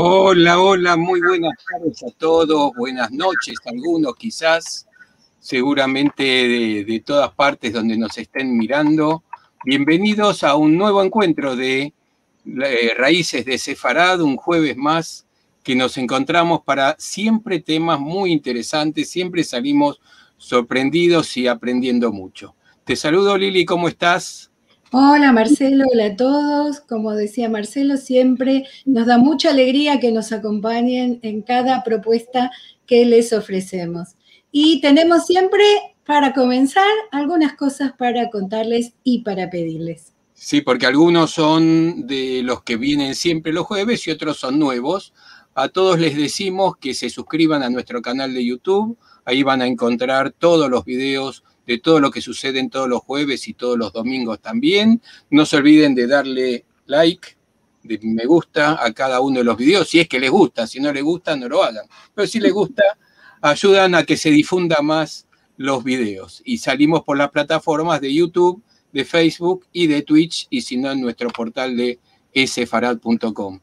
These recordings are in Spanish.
Hola, hola, muy buenas tardes a todos, buenas noches a algunos quizás, seguramente de todas partes donde nos estén mirando. Bienvenidos a un nuevo encuentro de Raíces de Sefarad, un jueves más que nos encontramos para siempre temas muy interesantes, siempre salimos sorprendidos y aprendiendo mucho. Te saludo, Lili, ¿cómo estás? Hola Marcelo, hola a todos. Como decía Marcelo, siempre nos da mucha alegría que nos acompañen en cada propuesta que les ofrecemos. Y tenemos siempre, para comenzar, algunas cosas para contarles y para pedirles. Sí, porque algunos son de los que vienen siempre los jueves y otros son nuevos. A todos les decimos que se suscriban a nuestro canal de YouTube. Ahí van a encontrar todos los videos de todo lo que sucede en todos los jueves y todos los domingos también. No se olviden de darle like, de me gusta a cada uno de los videos, si es que les gusta. Si no les gusta, no lo hagan. Pero si les gusta, ayudan a que se difunda más los videos. Y salimos por las plataformas de YouTube, de Facebook y de Twitch, y si no en nuestro portal de sefarad.com.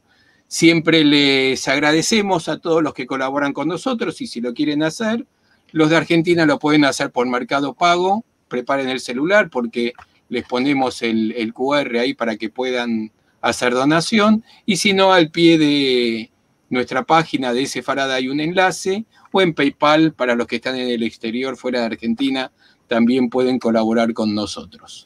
Siempre les agradecemos a todos los que colaboran con nosotros y si lo quieren hacer, los de Argentina lo pueden hacer por Mercado Pago. Preparen el celular porque les ponemos el QR ahí para que puedan hacer donación, y si no, al pie de nuestra página de Sefarad hay un enlace, o en PayPal para los que están en el exterior, fuera de Argentina, también pueden colaborar con nosotros.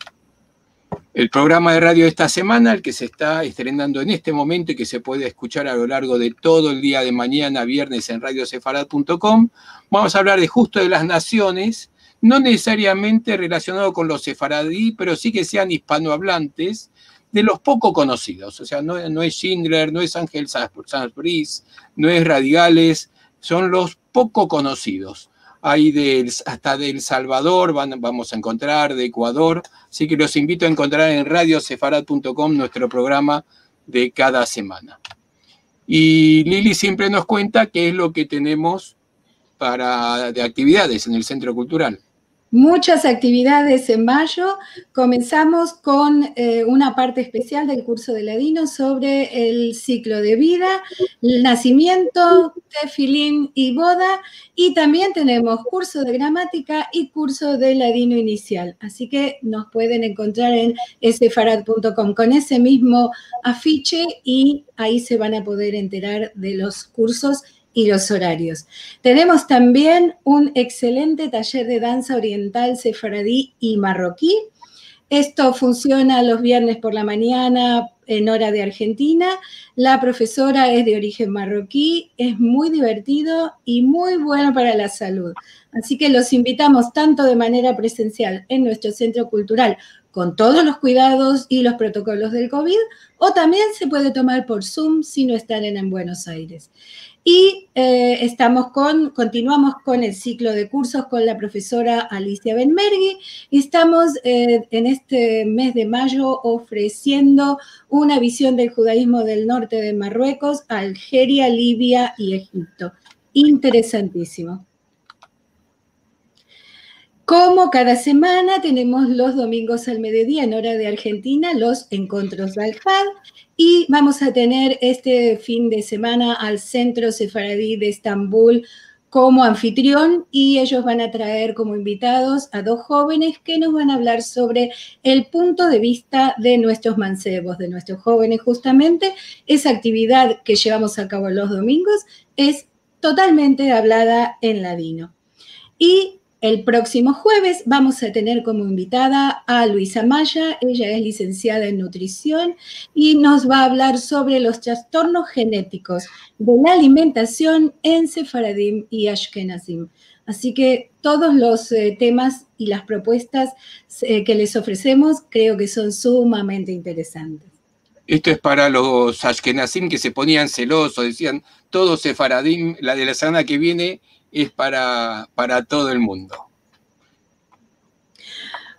El programa de radio de esta semana, el que se está estrenando en este momento y que se puede escuchar a lo largo de todo el día de mañana, viernes, en radiosefarad.com, vamos a hablar de justo de las naciones, no necesariamente relacionado con los sefaradí, pero sí que sean hispanohablantes, de los poco conocidos. O sea, no es Schindler, no es Ángel Sansburis, no es Radigales, son los poco conocidos. Hay hasta de El Salvador, vamos a encontrar, de Ecuador, así que los invito a encontrar en radiosefarad.com nuestro programa de cada semana. Y Lili siempre nos cuenta qué es lo que tenemos de actividades en el Centro Cultural. Muchas actividades en mayo. Comenzamos con una parte especial del curso de ladino sobre el ciclo de vida, el nacimiento, tefilín y boda, y también tenemos curso de gramática y curso de ladino inicial. Así que nos pueden encontrar en sefarad.com con ese mismo afiche y ahí se van a poder enterar de los cursos y los horarios. Tenemos también un excelente taller de danza oriental, sefaradí y marroquí. Esto funciona los viernes por la mañana en hora de Argentina. La profesora es de origen marroquí, es muy divertido y muy bueno para la salud. Así que los invitamos tanto de manera presencial en nuestro centro cultural con todos los cuidados y los protocolos del COVID, o también se puede tomar por Zoom si no están en Buenos Aires. Y continuamos con el ciclo de cursos con la profesora Alicia Benmergui y estamos en este mes de mayo ofreciendo una visión del judaísmo del norte de Marruecos, Algeria, Libia y Egipto. Interesantísimo. Como cada semana tenemos los domingos al mediodía en hora de Argentina, los encuentros de Al-Had, y vamos a tener este fin de semana al Centro Sefaradí de Estambul como anfitrión, y ellos van a traer como invitados a dos jóvenes que nos van a hablar sobre el punto de vista de nuestros mancebos, de nuestros jóvenes justamente. Esa actividad que llevamos a cabo los domingos es totalmente hablada en ladino. Y el próximo jueves vamos a tener como invitada a Luisa Maya. Ella es licenciada en nutrición y nos va a hablar sobre los trastornos genéticos de la alimentación en Sefaradim y Ashkenazim. Así que todos los temas y las propuestas que les ofrecemos creo que son sumamente interesantes. Esto es para los ashkenazim que se ponían celosos, decían, todo sefaradim, la de la semana que viene es para todo el mundo.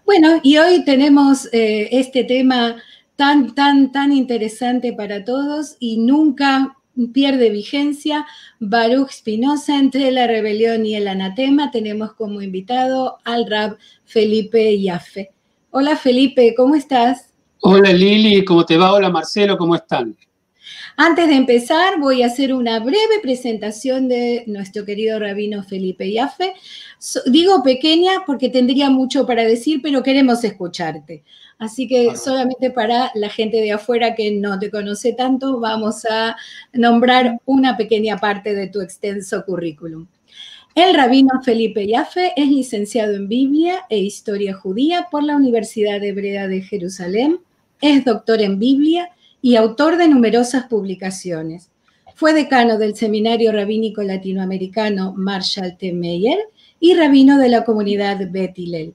Bueno, y hoy tenemos este tema tan interesante para todos y nunca pierde vigencia. Baruch Spinoza, entre la rebelión y el anatema. Tenemos como invitado al Rab Felipe Yaffe. Hola Felipe, ¿cómo estás? Hola Lili, ¿cómo te va? Hola Marcelo, ¿cómo están? Antes de empezar, voy a hacer una breve presentación de nuestro querido rabino Felipe Jaffe. Digo pequeña porque tendría mucho para decir, pero queremos escucharte. Así que solamente para la gente de afuera que no te conoce tanto, vamos a nombrar una pequeña parte de tu extenso currículum. El rabino Felipe Jaffe es licenciado en Biblia e Historia Judía por la Universidad Hebrea de Jerusalén, es doctor en Biblia y autor de numerosas publicaciones. Fue decano del Seminario Rabínico Latinoamericano Marshall T. Meyer y rabino de la comunidad Bet Hillel.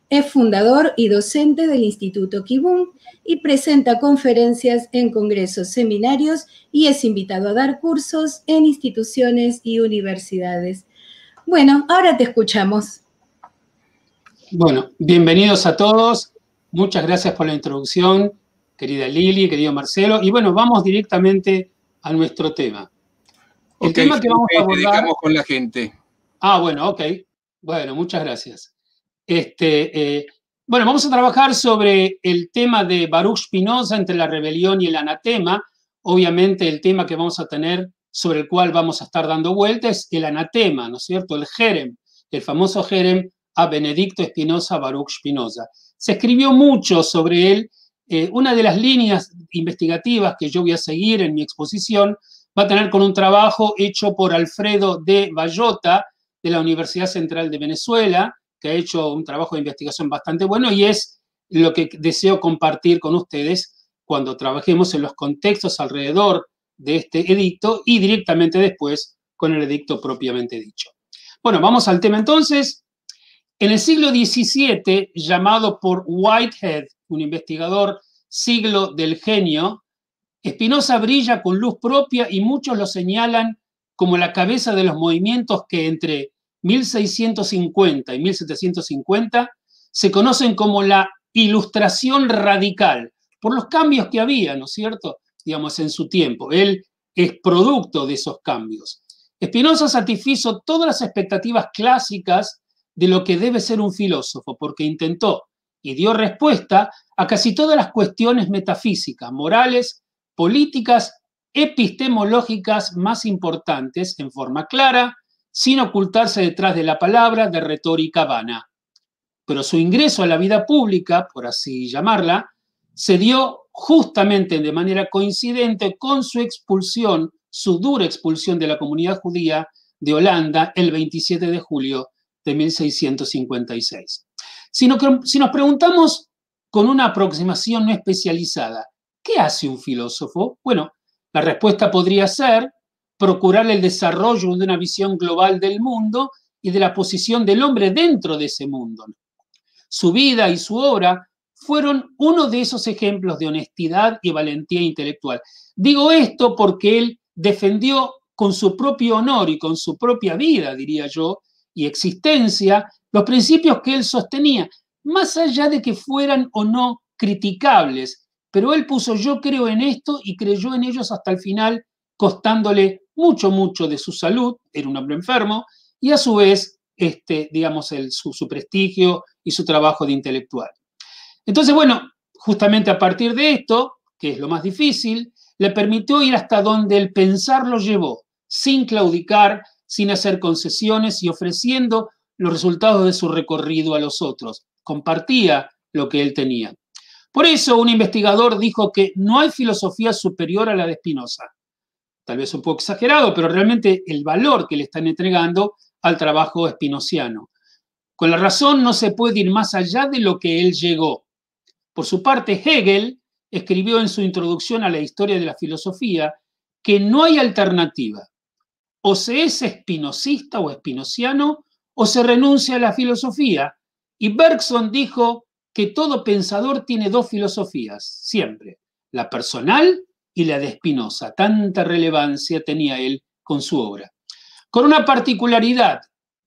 Es fundador y docente del Instituto Kibun y presenta conferencias en congresos, seminarios y es invitado a dar cursos en instituciones y universidades. Bueno, ahora te escuchamos. Bueno, bienvenidos a todos. Muchas gracias por la introducción, querida Lili, querido Marcelo. Y bueno, vamos directamente a nuestro tema. El tema que vamos a abordar... dedicamos con la gente. Bueno, ok. Bueno, muchas gracias. Bueno, vamos a trabajar sobre el tema de Baruch Spinoza entre la rebelión y el anatema. Obviamente el tema que vamos a tener, sobre el cual vamos a estar dando vueltas, es el anatema, ¿no es cierto? El jerem, el famoso jerem a Benedicto Spinoza Baruch Spinoza. Se escribió mucho sobre él. Una de las líneas investigativas que yo voy a seguir en mi exposición va a tener con un trabajo hecho por Alfredo de Bayota de la Universidad Central de Venezuela, que ha hecho un trabajo de investigación bastante bueno y es lo que deseo compartir con ustedes cuando trabajemos en los contextos alrededor de este edicto y directamente después con el edicto propiamente dicho. Bueno, vamos al tema entonces. En el siglo XVII, llamado por Whitehead, un investigador siglo del genio, Spinoza brilla con luz propia y muchos lo señalan como la cabeza de los movimientos que entre 1650 y 1750 se conocen como la Ilustración radical, por los cambios que había, ¿no es cierto?, digamos, en su tiempo. Él es producto de esos cambios. Spinoza satisfizo todas las expectativas clásicas de lo que debe ser un filósofo, porque intentó y dio respuesta a casi todas las cuestiones metafísicas, morales, políticas, epistemológicas más importantes en forma clara, sin ocultarse detrás de la palabra de retórica vana. Pero su ingreso a la vida pública, por así llamarla, se dio justamente de manera coincidente con su expulsión, su dura expulsión de la comunidad judía de Holanda el 27 de julio de 1656. Si nos preguntamos con una aproximación no especializada, ¿qué hace un filósofo? Bueno, la respuesta podría ser procurar el desarrollo de una visión global del mundo y de la posición del hombre dentro de ese mundo. Su vida y su obra fueron uno de esos ejemplos de honestidad y valentía intelectual. Digo esto porque él defendió con su propio honor y con su propia vida, diría yo, y existencia, los principios que él sostenía, más allá de que fueran o no criticables. Pero él puso yo creo en esto y creyó en ellos hasta el final, costándole mucho, mucho de su salud, era un hombre enfermo, y a su vez, digamos, su prestigio y su trabajo de intelectual. Entonces, bueno, justamente a partir de esto, que es lo más difícil, le permitió ir hasta donde el pensar lo llevó, sin claudicar, sin hacer concesiones y ofreciendo los resultados de su recorrido a los otros. Compartía lo que él tenía. Por eso, un investigador dijo que no hay filosofía superior a la de Spinoza. Tal vez un poco exagerado, pero realmente el valor que le están entregando al trabajo spinociano. Con la razón no se puede ir más allá de lo que él llegó. Por su parte, Hegel escribió en su introducción a la historia de la filosofía que no hay alternativa. O se es espinosista o espinociano o se renuncia a la filosofía. Y Bergson dijo que todo pensador tiene dos filosofías, siempre, la personal y la de Spinoza. Tanta relevancia tenía él con su obra. Con una particularidad,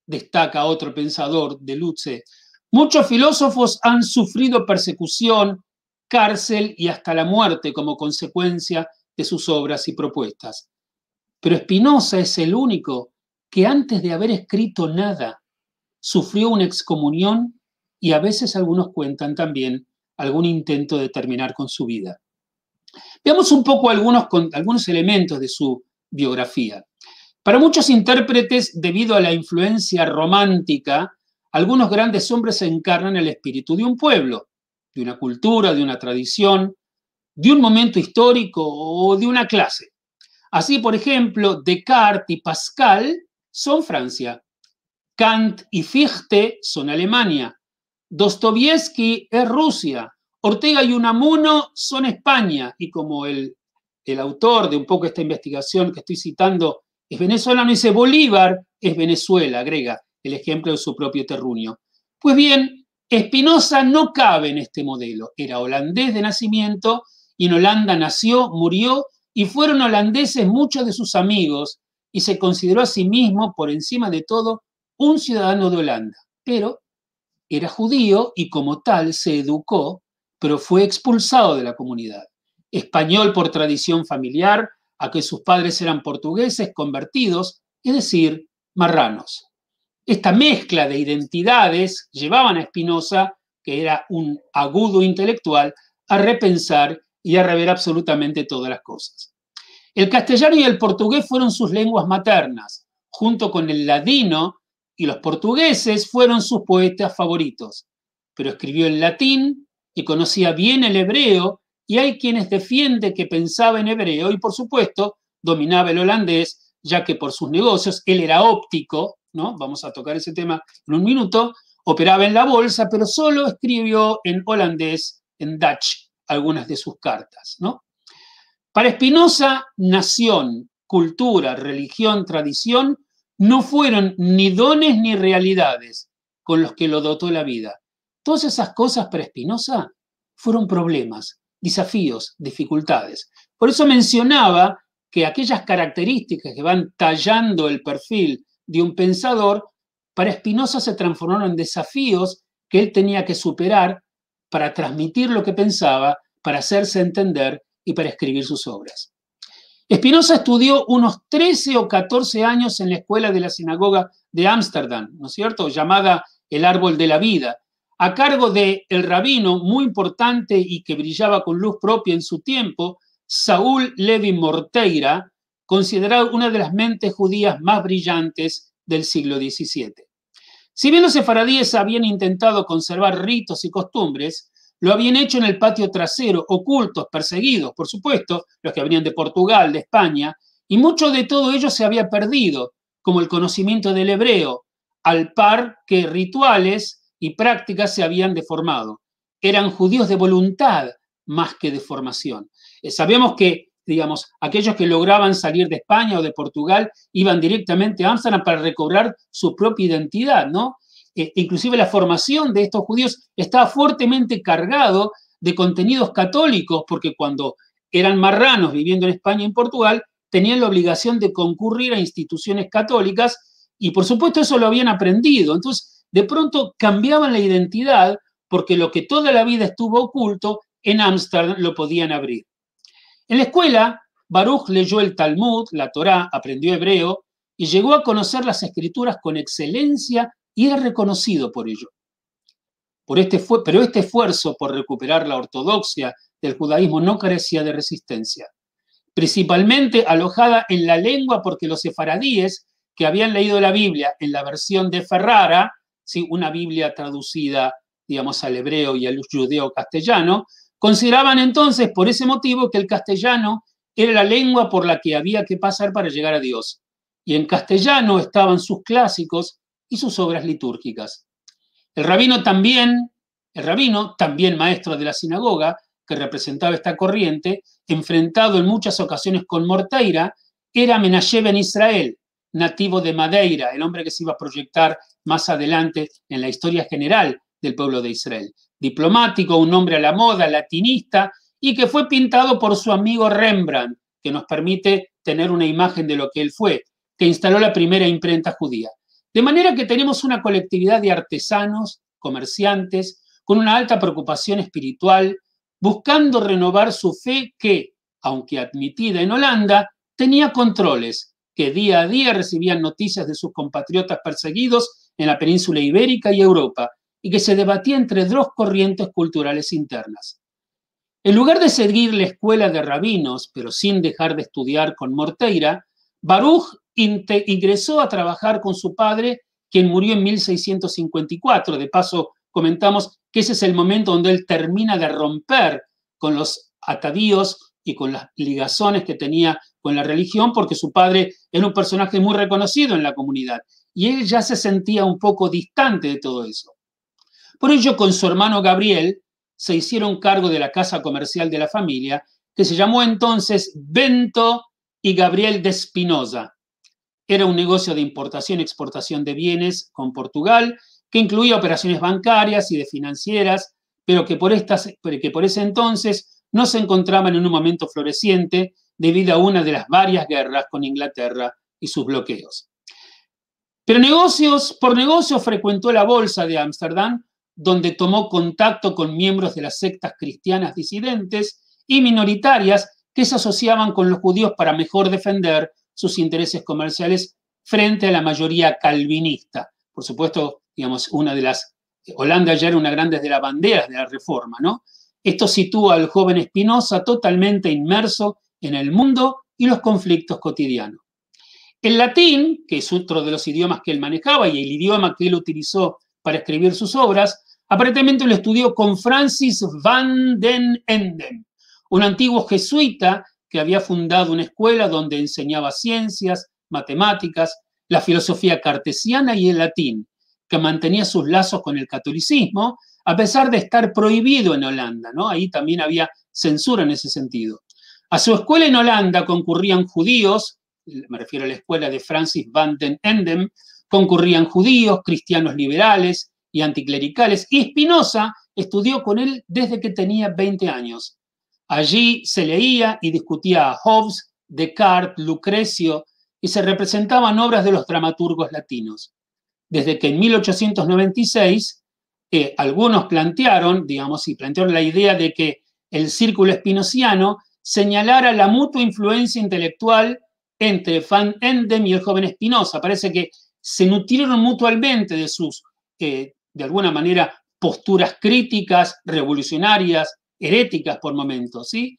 destaca otro pensador de Lutze, muchos filósofos han sufrido persecución, cárcel y hasta la muerte como consecuencia de sus obras y propuestas. Pero Spinoza es el único que antes de haber escrito nada sufrió una excomunión y a veces algunos cuentan también algún intento de terminar con su vida. Veamos un poco algunos elementos de su biografía. Para muchos intérpretes, debido a la influencia romántica, algunos grandes hombres encarnan el espíritu de un pueblo, de una cultura, de una tradición, de un momento histórico o de una clase. Así, por ejemplo, Descartes y Pascal son Francia, Kant y Fichte son Alemania, Dostoyevsky es Rusia, Ortega y Unamuno son España, y como el autor de un poco esta investigación que estoy citando es venezolano, dice Bolívar es Venezuela, agrega el ejemplo de su propio terruño. Pues bien, Spinoza no cabe en este modelo, era holandés de nacimiento y en Holanda nació, murió y fueron holandeses muchos de sus amigos y se consideró a sí mismo, por encima de todo, un ciudadano de Holanda, pero era judío y como tal se educó, pero fue expulsado de la comunidad. Español por tradición familiar, a que sus padres eran portugueses convertidos, es decir, marranos. Esta mezcla de identidades llevaban a Spinoza, que era un agudo intelectual, a repensar y a rever absolutamente todas las cosas. El castellano y el portugués fueron sus lenguas maternas, junto con el ladino, y los portugueses fueron sus poetas favoritos. Pero escribió en latín y conocía bien el hebreo, y hay quienes defienden que pensaba en hebreo y, por supuesto, dominaba el holandés, ya que por sus negocios, él era óptico, ¿no? Vamos a tocar ese tema en un minuto, operaba en la bolsa, pero solo escribió en holandés, en Dutch, algunas de sus cartas, ¿no? Para Spinoza, nación, cultura, religión, tradición, no fueron ni dones ni realidades con los que lo dotó la vida. Todas esas cosas para Spinoza fueron problemas, desafíos, dificultades. Por eso mencionaba que aquellas características que van tallando el perfil de un pensador, para Spinoza se transformaron en desafíos que él tenía que superar para transmitir lo que pensaba, para hacerse entender y para escribir sus obras. Spinoza estudió unos 13 o 14 años en la escuela de la sinagoga de Ámsterdam, ¿no es cierto?, llamada el Árbol de la Vida, a cargo del rabino muy importante y que brillaba con luz propia en su tiempo, Saúl Levi Morteira, considerado una de las mentes judías más brillantes del siglo XVII. Si bien los sefaradíes habían intentado conservar ritos y costumbres, lo habían hecho en el patio trasero, ocultos, perseguidos, por supuesto, los que venían de Portugal, de España, y mucho de todo ello se había perdido, como el conocimiento del hebreo, al par que rituales y prácticas se habían deformado. Eran judíos de voluntad más que de formación. Sabemos que, digamos, aquellos que lograban salir de España o de Portugal iban directamente a Ámsterdam para recobrar su propia identidad, ¿no? Inclusive la formación de estos judíos estaba fuertemente cargado de contenidos católicos, porque cuando eran marranos viviendo en España y en Portugal, tenían la obligación de concurrir a instituciones católicas y, por supuesto, eso lo habían aprendido. Entonces, de pronto cambiaban la identidad porque lo que toda la vida estuvo oculto, en Ámsterdam lo podían abrir. En la escuela, Baruch leyó el Talmud, la Torá, aprendió hebreo y llegó a conocer las escrituras con excelencia y era reconocido por ello. Pero este esfuerzo por recuperar la ortodoxia del judaísmo no carecía de resistencia, principalmente alojada en la lengua porque los sefaradíes que habían leído la Biblia en la versión de Ferrara, ¿sí?, una Biblia traducida, digamos, al hebreo y al judeo-castellano, consideraban entonces por ese motivo que el castellano era la lengua por la que había que pasar para llegar a Dios. Y en castellano estaban sus clásicos y sus obras litúrgicas. El rabino también maestro de la sinagoga, que representaba esta corriente, enfrentado en muchas ocasiones con Morteira, era Menashe ben Israel, nativo de Madeira, el hombre que se iba a proyectar más adelante en la historia general del pueblo de Israel. Diplomático, un hombre a la moda, latinista, y que fue pintado por su amigo Rembrandt, que nos permite tener una imagen de lo que él fue, que instaló la primera imprenta judía. De manera que tenemos una colectividad de artesanos, comerciantes, con una alta preocupación espiritual, buscando renovar su fe que, aunque admitida en Holanda, tenía controles, que día a día recibían noticias de sus compatriotas perseguidos en la península ibérica y Europa, y que se debatía entre dos corrientes culturales internas. En lugar de seguir la escuela de rabinos, pero sin dejar de estudiar con Morteira, Baruch ingresó a trabajar con su padre, quien murió en 1654. De paso, comentamos que ese es el momento donde él termina de romper con los atavíos y con las ligazones que tenía con la religión, porque su padre era un personaje muy reconocido en la comunidad y él ya se sentía un poco distante de todo eso. Por ello, con su hermano Gabriel, se hicieron cargo de la casa comercial de la familia, que se llamó entonces Bento y Gabriel de Espinosa. Era un negocio de importación y exportación de bienes con Portugal, que incluía operaciones bancarias y de financieras, pero que por ese entonces no se encontraban en un momento floreciente debido a una de las varias guerras con Inglaterra y sus bloqueos. Pero por negocios frecuentó la bolsa de Ámsterdam, donde tomó contacto con miembros de las sectas cristianas disidentes y minoritarias que se asociaban con los judíos para mejor defender sus intereses comerciales frente a la mayoría calvinista. Por supuesto, digamos, Holanda ya era una grande de las banderas de la Reforma, ¿no? Esto sitúa al joven Spinoza totalmente inmerso en el mundo y los conflictos cotidianos. El latín, que es otro de los idiomas que él manejaba y el idioma que él utilizó para escribir sus obras, aparentemente lo estudió con Francis van den Enden, un antiguo jesuita que había fundado una escuela donde enseñaba ciencias, matemáticas, la filosofía cartesiana y el latín, que mantenía sus lazos con el catolicismo, a pesar de estar prohibido en Holanda, ¿no? Ahí también había censura en ese sentido. A su escuela en Holanda concurrían judíos, me refiero a la escuela de Francis van den Enden, concurrían judíos, cristianos liberales y anticlericales, y Spinoza estudió con él desde que tenía 20 años. Allí se leía y discutía a Hobbes, Descartes, Lucrecio, y se representaban obras de los dramaturgos latinos. Desde que en 1896 algunos plantearon la idea de que el círculo spinoziano señalara la mutua influencia intelectual entre Van Enden y el joven Spinoza. Parece que se nutrieron mutuamente de sus, de alguna manera, posturas críticas, revolucionarias, heréticas por momentos, ¿sí?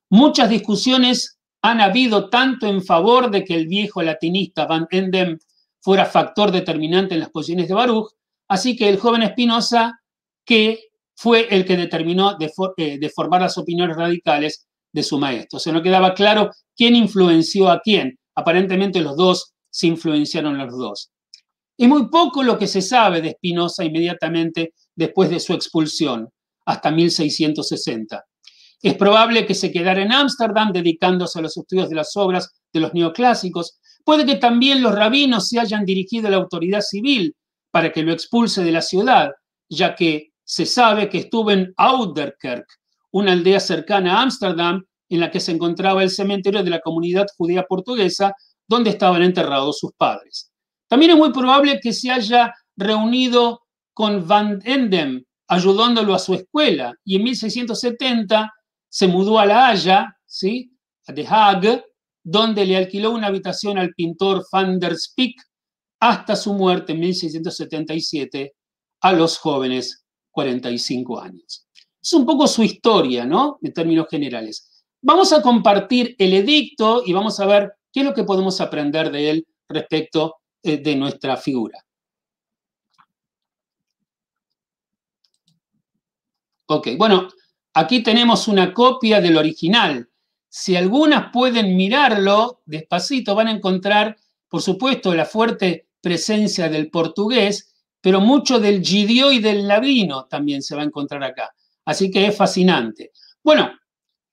Muchas discusiones han habido tanto en favor de que el viejo latinista Van Enden fuera factor determinante en las posiciones de Baruch, así que el joven Spinoza, que fue el que determinó de formar las opiniones radicales de su maestro. O sea, no quedaba claro quién influenció a quién. Aparentemente los dos se influenciaron los dos. Es muy poco lo que se sabe de Spinoza inmediatamente después de su expulsión, hasta 1660. Es probable que se quedara en Ámsterdam dedicándose a los estudios de las obras de los neoclásicos. Puede que también los rabinos se hayan dirigido a la autoridad civil para que lo expulse de la ciudad, ya que se sabe que estuvo en Ouderkerk, una aldea cercana a Ámsterdam, en la que se encontraba el cementerio de la comunidad judía portuguesa, donde estaban enterrados sus padres. También es muy probable que se haya reunido con Van Enden, ayudándolo a su escuela, y en 1670 se mudó a La Haya, ¿sí? A The Hague, donde le alquiló una habitación al pintor Van der Spijk hasta su muerte en 1677 a los jóvenes 45 años. Es un poco su historia, ¿no? En términos generales. Vamos a compartir el edicto y vamos a ver qué es lo que podemos aprender de él respecto de nuestra figura. Ok, bueno, aquí tenemos una copia del original. Si algunas pueden mirarlo despacito, van a encontrar, por supuesto, la fuerte presencia del portugués, pero mucho del yidio y del ladino también se va a encontrar acá. Así que es fascinante. Bueno,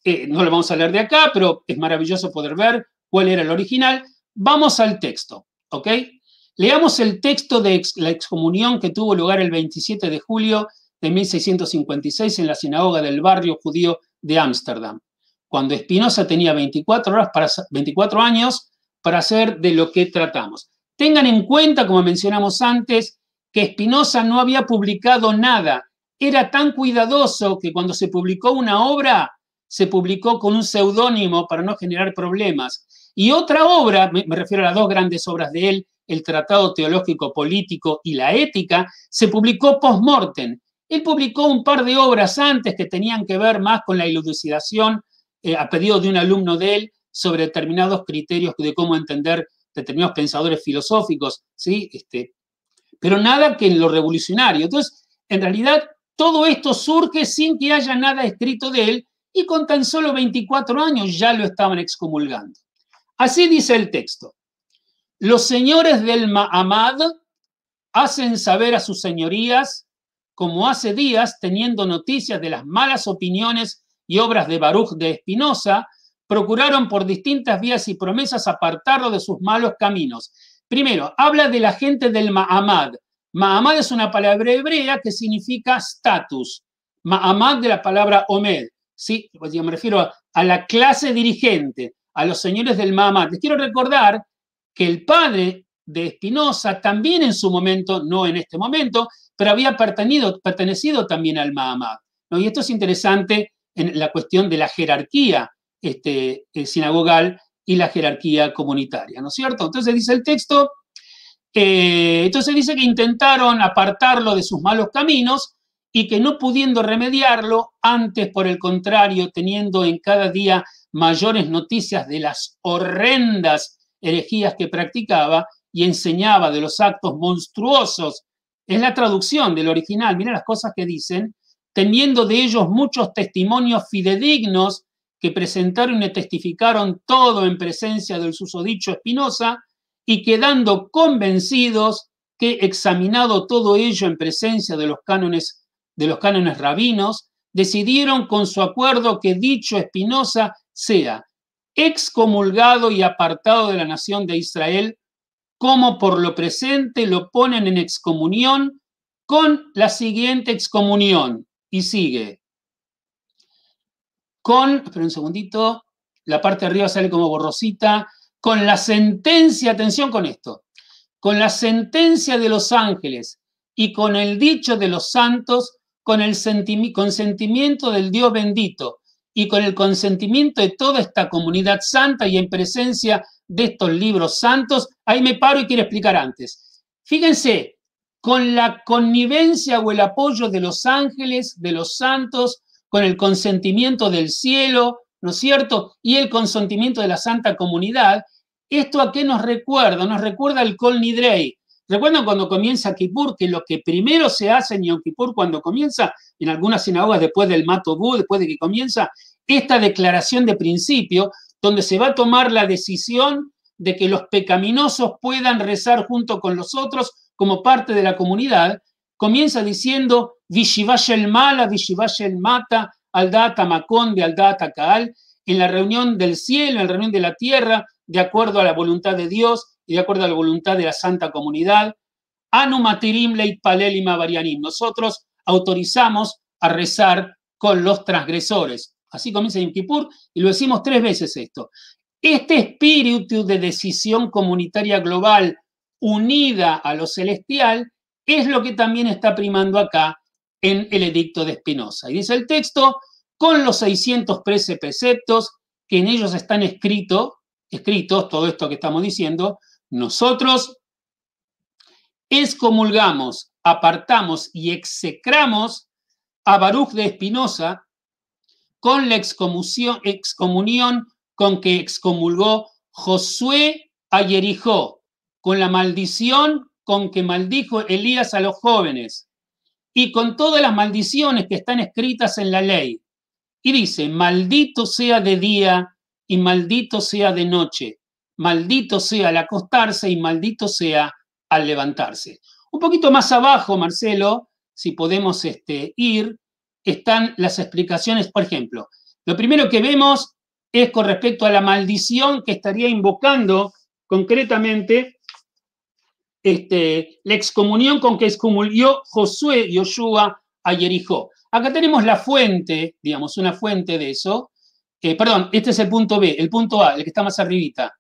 no lo vamos a leer de acá, pero es maravilloso poder ver cuál era el original. Vamos al texto, ¿ok? Leamos el texto de la excomunión que tuvo lugar el 27 de julio de 1656 en la sinagoga del barrio judío de Ámsterdam, cuando Spinoza tenía 24 años para hacer de lo que tratamos. Tengan en cuenta, como mencionamos antes, que Spinoza no había publicado nada. Era tan cuidadoso que cuando se publicó una obra, se publicó con un seudónimo para no generar problemas. Y otra obra, me refiero a las dos grandes obras de él, el Tratado Teológico Político y la Ética, se publicó post-mortem. Él publicó un par de obras antes que tenían que ver más con la elucidación a pedido de un alumno de él sobre determinados criterios de cómo entender determinados pensadores filosóficos, ¿sí? Pero nada que en lo revolucionario. Entonces, en realidad, todo esto surge sin que haya nada escrito de él y con tan solo 24 años ya lo estaban excomulgando. Así dice el texto. Los señores del Ma'amad hacen saber a sus señorías, como hace días, teniendo noticias de las malas opiniones y obras de Baruch de Spinoza, procuraron por distintas vías y promesas apartarlo de sus malos caminos. Primero, habla de la gente del Ma'amad. Ma'amad es una palabra hebrea que significa status. Ma'amad de la palabra Omed. ¿Sí? Pues me refiero a la clase dirigente, a los señores del Ma'amad. Les quiero recordar que el padre de Spinoza también en su momento, no en este momento, pero había pertenecido también al Ma'amad, ¿no? Y esto es interesante en la cuestión de la jerarquía sinagogal y la jerarquía comunitaria, ¿no es cierto? Entonces dice el texto, entonces dice que intentaron apartarlo de sus malos caminos y que no pudiendo remediarlo, antes por el contrario, teniendo en cada día mayores noticias de las horrendas herejías que practicaba y enseñaba de los actos monstruosos, es la traducción del original, miren las cosas que dicen, teniendo de ellos muchos testimonios fidedignos que presentaron y testificaron todo en presencia del susodicho Spinoza, y quedando convencidos que, examinado todo ello en presencia de los cánones rabinos, decidieron con su acuerdo que dicho Spinoza sea excomulgado y apartado de la nación de Israel, como por lo presente lo ponen en excomunión con la siguiente excomunión. Y sigue. Espera un segundito, la parte de arriba sale como borrosita, con la sentencia, atención con esto, con la sentencia de los ángeles y con el dicho de los santos, con el consentimiento del Dios bendito y con el consentimiento de toda esta comunidad santa y en presencia de estos libros santos, ahí me paro y quiero explicar antes. Fíjense, con la connivencia o el apoyo de los ángeles, de los santos, con el consentimiento del cielo, ¿no es cierto? Y el consentimiento de la santa comunidad. ¿Esto a qué nos recuerda? Nos recuerda el Kol Nidrei. ¿Recuerdan cuando comienza Kippur? Que lo que primero se hace en Yom Kippur cuando comienza, en algunas sinagogas después del Matobu, después de que comienza esta declaración de principio, donde se va a tomar la decisión de que los pecaminosos puedan rezar junto con los otros como parte de la comunidad, comienza diciendo Vishivash el Mala, Vishivash el Mata, Aldata Makonde, Aldata Kaal, en la reunión del cielo, en la reunión de la tierra, de acuerdo a la voluntad de Dios y de acuerdo a la voluntad de la santa comunidad. Anu Matirim Leit Palel y Mavarianim. Nosotros autorizamos a rezar con los transgresores. Así comienza Yom Kippur y lo decimos 3 veces esto. Este espíritu de decisión comunitaria global unida a lo celestial es lo que también está primando acá en el edicto de Spinoza. Y dice el texto, con los 600 preceptos que en ellos están escritos, todo esto que estamos diciendo, nosotros excomulgamos, apartamos y execramos a Baruch de Spinoza con la excomunión con que excomulgó Josué a Jericó, con la maldición con que maldijo Elías a los jóvenes y con todas las maldiciones que están escritas en la ley. Y dice, maldito sea de día y maldito sea de noche, maldito sea al acostarse y maldito sea al levantarse. Un poquito más abajo, Marcelo, si podemos ir, están las explicaciones. Por ejemplo, lo primero que vemos es con respecto a la maldición que estaría invocando concretamente la excomunión con que excomulgó Josué y Yoshua a Jericó. Acá tenemos la fuente, digamos, una fuente de eso. Perdón, este es el punto B, el punto A, el que está más arribita.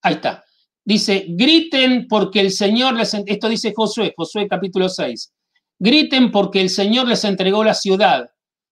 Ahí está. Dice, griten porque el Señor les... Esto dice Josué capítulo 6. Griten porque el Señor les entregó la ciudad.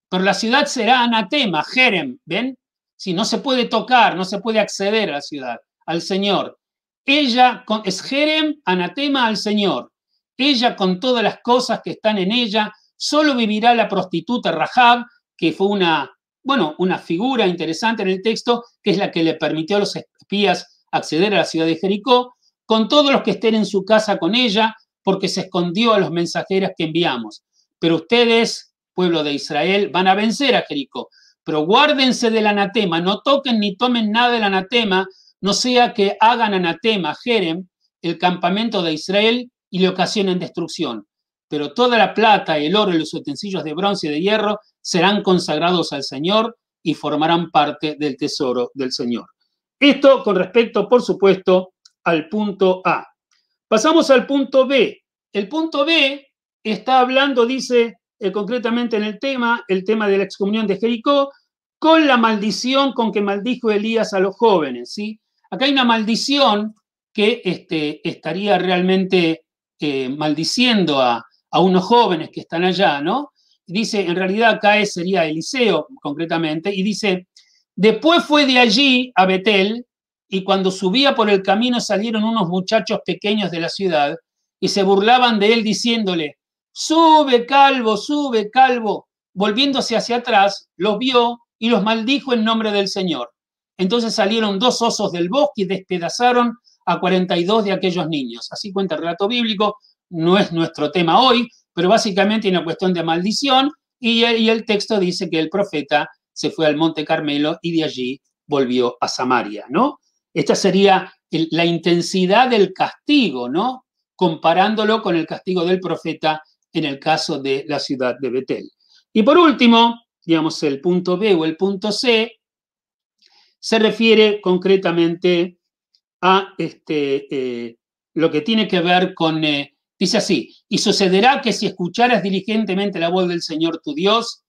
Pero la ciudad será anatema, jerem, ¿ven? Si no se puede tocar, no se puede acceder a la ciudad, al Señor. Ella es jerem, anatema al Señor. Ella con todas las cosas que están en ella, solo vivirá la prostituta Rahab, que fue una figura interesante en el texto, que es la que le permitió a los espías acceder a la ciudad de Jericó, con todos los que estén en su casa con ella, porque se escondió a los mensajeros que enviamos. Pero ustedes, pueblo de Israel, van a vencer a Jericó. Pero guárdense del anatema, no toquen ni tomen nada del anatema, no sea que hagan anatema, Jerem, el campamento de Israel, y le ocasionen destrucción. Pero toda la plata, el oro y los utensilios de bronce y de hierro serán consagrados al Señor y formarán parte del tesoro del Señor. Esto con respecto, por supuesto, al punto A. Pasamos al punto B. El punto B está hablando, dice concretamente en el tema de la excomunión de Jericó, con la maldición con que maldijo Elías a los jóvenes, ¿sí? Acá hay una maldición que estaría realmente maldiciendo a unos jóvenes que están allá, ¿no? Dice, en realidad acá sería Eliseo, concretamente, y dice, después fue de allí a Betel, y cuando subía por el camino salieron unos muchachos pequeños de la ciudad, y se burlaban de él diciéndole, sube calvo, volviéndose hacia atrás, los vio y los maldijo en nombre del Señor. Entonces salieron 2 osos del bosque y despedazaron a 42 de aquellos niños. Así cuenta el relato bíblico, no es nuestro tema hoy, pero básicamente hay una cuestión de maldición y el texto dice que el profeta se fue al Monte Carmelo y de allí volvió a Samaria, ¿no? Esta sería la intensidad del castigo, ¿no? Comparándolo con el castigo del profeta en el caso de la ciudad de Betel. Y por último, digamos, el punto B o el punto C se refiere concretamente a lo que tiene que ver con, dice así, y sucederá que si escucharas diligentemente la voz del Señor tu Dios,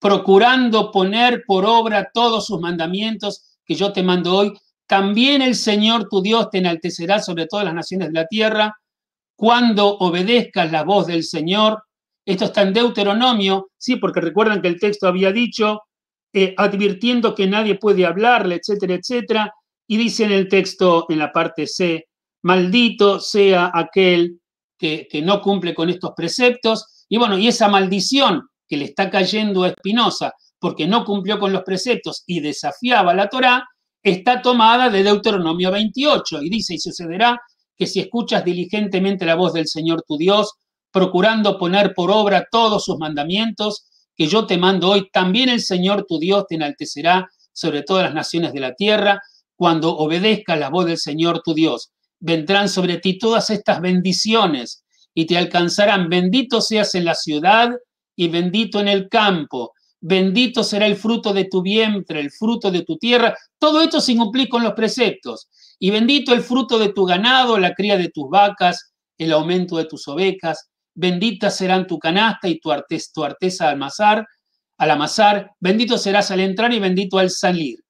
procurando poner por obra todos sus mandamientos que yo te mando hoy, también el Señor tu Dios te enaltecerá sobre todas las naciones de la tierra, cuando obedezcas la voz del Señor. Esto está en Deuteronomio, sí, porque recuerdan que el texto había dicho, advirtiendo que nadie puede hablarle, etcétera, etcétera, y dice en el texto, en la parte C, maldito sea aquel que no cumple con estos preceptos, y bueno, y esa maldición que le está cayendo a Espinosa porque no cumplió con los preceptos y desafiaba la Torá, está tomada de Deuteronomio 28, y dice, y sucederá que si escuchas diligentemente la voz del Señor tu Dios, procurando poner por obra todos sus mandamientos que yo te mando hoy, también el Señor tu Dios te enaltecerá sobre todas las naciones de la tierra, cuando obedezcas la voz del Señor tu Dios. Vendrán sobre ti todas estas bendiciones y te alcanzarán. Bendito seas en la ciudad y bendito en el campo. Bendito será el fruto de tu vientre, el fruto de tu tierra. Todo esto sin cumplir con los preceptos. Y bendito el fruto de tu ganado, la cría de tus vacas, el aumento de tus ovejas. Bendita serán tu canasta y tu arteza al amasar. Bendito serás al entrar y bendito al salir.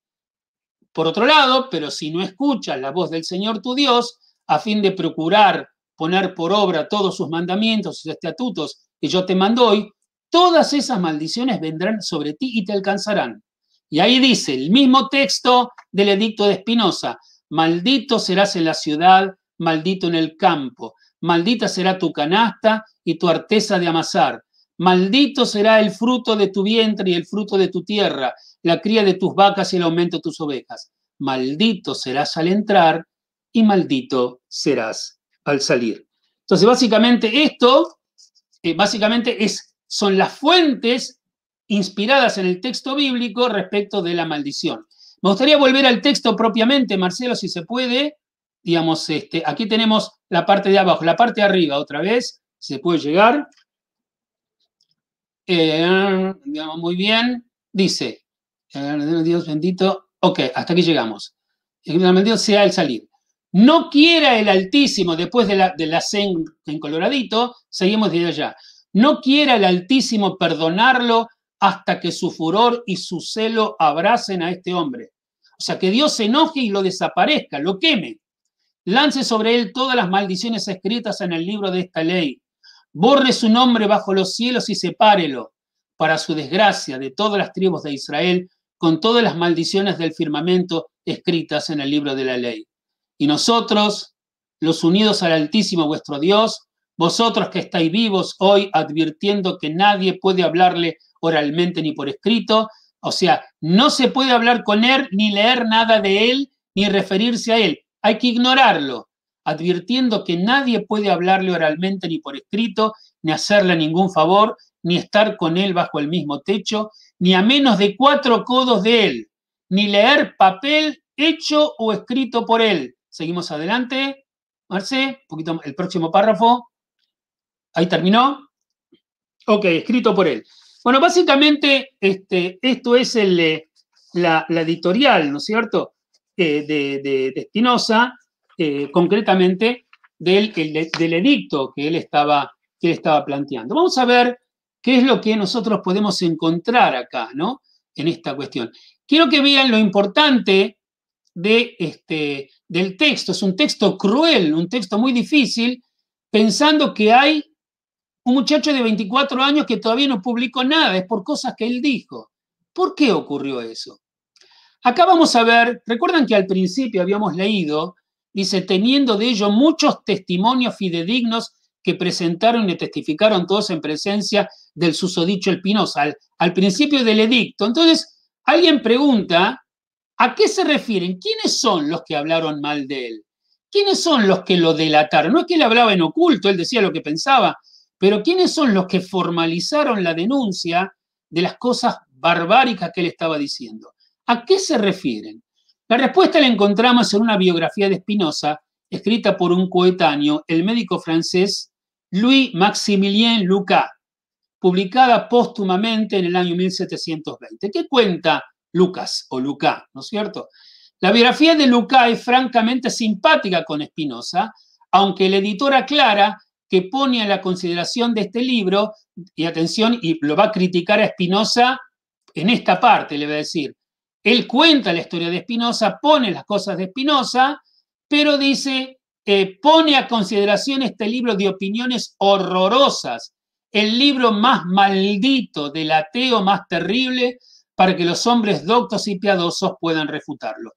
Por otro lado, pero si no escuchas la voz del Señor tu Dios, a fin de procurar poner por obra todos sus mandamientos, sus estatutos que yo te mando hoy, todas esas maldiciones vendrán sobre ti y te alcanzarán. Y ahí dice el mismo texto del edicto de Espinosa, maldito serás en la ciudad, maldito en el campo, maldita será tu canasta y tu arteza de amasar, maldito será el fruto de tu vientre y el fruto de tu tierra, la cría de tus vacas y el aumento de tus ovejas. Maldito serás al entrar y maldito serás al salir. Entonces, básicamente esto, son las fuentes inspiradas en el texto bíblico respecto de la maldición. Me gustaría volver al texto propiamente, Marcelo, si se puede. Digamos, aquí tenemos la parte de abajo, la parte de arriba, otra vez, si se puede llegar. Digamos, muy bien. Dice, Dios bendito. Ok, hasta aquí llegamos. Bendito sea el salir. No quiera el Altísimo, después de la C en coloradito, seguimos de allá. No quiera el Altísimo perdonarlo hasta que su furor y su celo abracen a este hombre. O sea, que Dios se enoje y lo desaparezca, lo queme. Lance sobre él todas las maldiciones escritas en el libro de esta ley. Borre su nombre bajo los cielos y sepárelo, para su desgracia, de todas las tribus de Israel, con todas las maldiciones del firmamento escritas en el libro de la ley. Y nosotros, los unidos al Altísimo vuestro Dios, vosotros que estáis vivos hoy, advirtiendo que nadie puede hablarle oralmente ni por escrito, o sea, no se puede hablar con él, ni leer nada de él, ni referirse a él. Hay que ignorarlo, advirtiendo que nadie puede hablarle oralmente ni por escrito, ni hacerle ningún favor, ni estar con él bajo el mismo techo, ni a menos de 4 codos de él, ni leer papel hecho o escrito por él. Seguimos adelante. Marce, un poquito el próximo párrafo. Ahí terminó. Ok, escrito por él. Bueno, básicamente esto es la editorial, ¿no es cierto?, de Spinoza, concretamente del edicto que él estaba planteando. Vamos a ver qué es lo que nosotros podemos encontrar acá, ¿no?, en esta cuestión. Quiero que vean lo importante del texto. Es un texto cruel, un texto muy difícil, pensando que hay un muchacho de 24 años que todavía no publicó nada, es por cosas que él dijo. ¿Por qué ocurrió eso? Acá vamos a ver, recuerdan que al principio habíamos leído, dice, teniendo de ello muchos testimonios fidedignos que presentaron y testificaron todos en presencia del susodicho Spinoza, al principio del edicto. Entonces, alguien pregunta, ¿a qué se refieren? ¿Quiénes son los que hablaron mal de él? ¿Quiénes son los que lo delataron? No es que él hablaba en oculto, él decía lo que pensaba, pero ¿quiénes son los que formalizaron la denuncia de las cosas barbáricas que él estaba diciendo? ¿A qué se refieren? La respuesta la encontramos en una biografía de Spinoza, escrita por un coetáneo, el médico francés Louis-Maximilien Lucas, publicada póstumamente en el año 1720. ¿Qué cuenta Lucas o Lucas, no es cierto? La biografía de Lucas es francamente simpática con Spinoza, aunque el editor aclara que pone a la consideración de este libro, y atención, y lo va a criticar a Spinoza en esta parte, le va a decir. Él cuenta la historia de Spinoza, pone las cosas de Spinoza, pero dice, pone a consideración este libro de opiniones horrorosas, el libro más maldito del ateo más terrible, para que los hombres doctos y piadosos puedan refutarlo.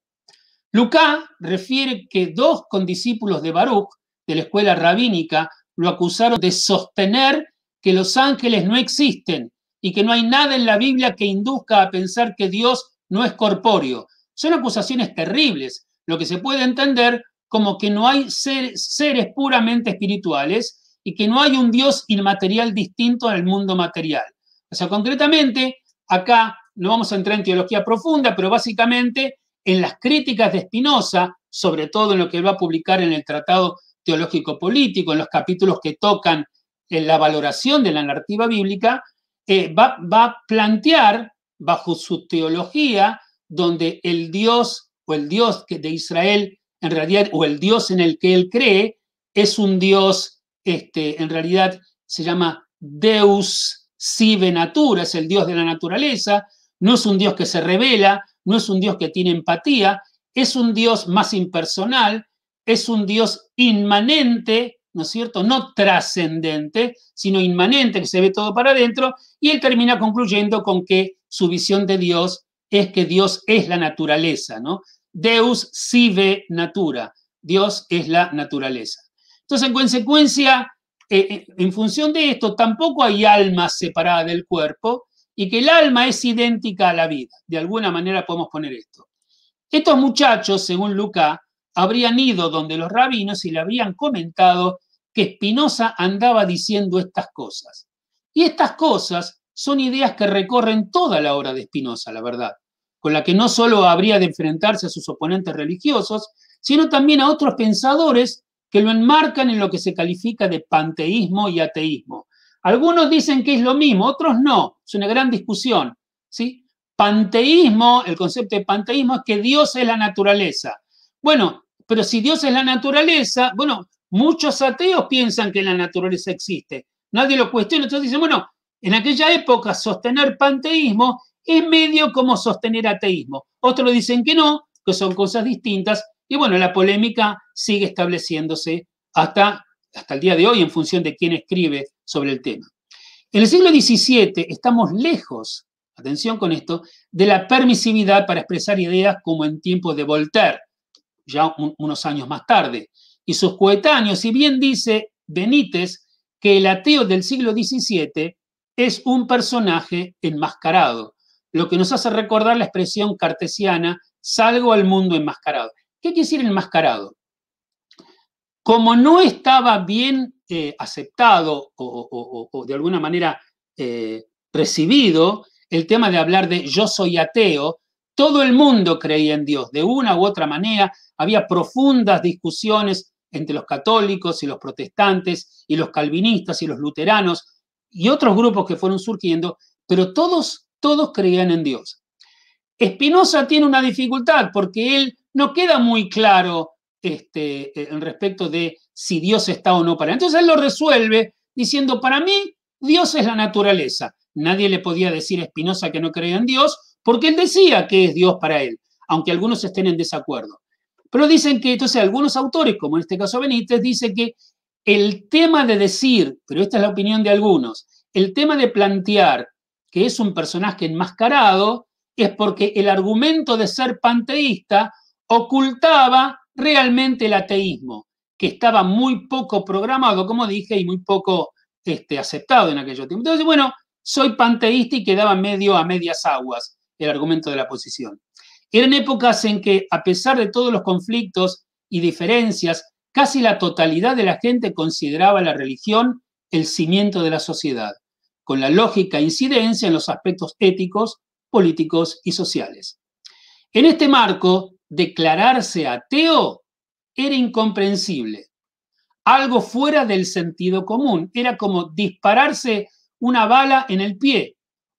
Lucas refiere que 2 condiscípulos de Baruch, de la escuela rabínica, lo acusaron de sostener que los ángeles no existen y que no hay nada en la Biblia que induzca a pensar que Dios no es corpóreo. Son acusaciones terribles, lo que se puede entender como que no hay seres puramente espirituales y que no hay un Dios inmaterial distinto al mundo material. O sea, concretamente, acá no vamos a entrar en teología profunda, pero básicamente en las críticas de Spinoza, sobre todo en lo que él va a publicar en el Tratado Teológico Político, en los capítulos que tocan en la valoración de la narrativa bíblica, va a plantear bajo su teología, donde el Dios o el Dios de Israel, en realidad, o el Dios en el que él cree, es un Dios, en realidad se llama Deus sive natura, es el Dios de la naturaleza, no es un Dios que se revela, no es un Dios que tiene empatía, es un Dios más impersonal, es un Dios inmanente, ¿no es cierto? No trascendente, sino inmanente, que se ve todo para adentro, y él termina concluyendo con que su visión de Dios es que Dios es la naturaleza, ¿no? Deus sive natura, Dios es la naturaleza. Entonces, en consecuencia, en función de esto, tampoco hay alma separada del cuerpo y que el alma es idéntica a la vida. De alguna manera podemos poner esto. Estos muchachos, según Lucas, habrían ido donde los rabinos y le habrían comentado que Spinoza andaba diciendo estas cosas. Y estas cosas son ideas que recorren toda la obra de Spinoza, la verdad, con la que no solo habría de enfrentarse a sus oponentes religiosos, sino también a otros pensadores que lo enmarcan en lo que se califica de panteísmo y ateísmo. Algunos dicen que es lo mismo, otros no, es una gran discusión, ¿sí? Panteísmo, el concepto de panteísmo es que Dios es la naturaleza. Bueno, pero si Dios es la naturaleza, bueno, muchos ateos piensan que la naturaleza existe. Nadie lo cuestiona. Entonces dicen, bueno, en aquella época sostener panteísmo es medio como sostener ateísmo. Otros dicen que no, que son cosas distintas. Y bueno, la polémica sigue estableciéndose hasta el día de hoy en función de quién escribe sobre el tema. En el siglo XVII estamos lejos, atención con esto, de la permisividad para expresar ideas como en tiempos de Voltaire, ya unos años más tarde. Y sus coetáneos, si bien dice Benítez que el ateo del siglo XVII es un personaje enmascarado, lo que nos hace recordar la expresión cartesiana, salgo al mundo enmascarado. ¿Qué quiere decir enmascarado? Como no estaba bien aceptado o de alguna manera recibido el tema de hablar de yo soy ateo, todo el mundo creía en Dios, de una u otra manera. Había profundas discusiones entre los católicos y los protestantes y los calvinistas y los luteranos y otros grupos que fueron surgiendo, pero todos creían en Dios. Spinoza tiene una dificultad porque él no queda muy claro en respecto de si Dios está o no para él. Entonces él lo resuelve diciendo, para mí, Dios es la naturaleza. Nadie le podía decir a Spinoza que no creía en Dios porque él decía que es Dios para él, aunque algunos estén en desacuerdo. Pero dicen que, entonces, algunos autores, como en este caso Benítez, dice que el tema de decir, pero esta es la opinión de algunos, el tema de plantear que es un personaje enmascarado es porque el argumento de ser panteísta ocultaba realmente el ateísmo, que estaba muy poco programado, como dije, y muy poco aceptado en aquellos tiempos. Entonces, bueno, soy panteísta y quedaba medio a medias aguas el argumento de la posición. Eran épocas en que, a pesar de todos los conflictos y diferencias, casi la totalidad de la gente consideraba la religión el cimiento de la sociedad, con la lógica incidencia en los aspectos éticos, políticos y sociales. En este marco, declararse ateo era incomprensible, algo fuera del sentido común, era como dispararse una bala en el pie,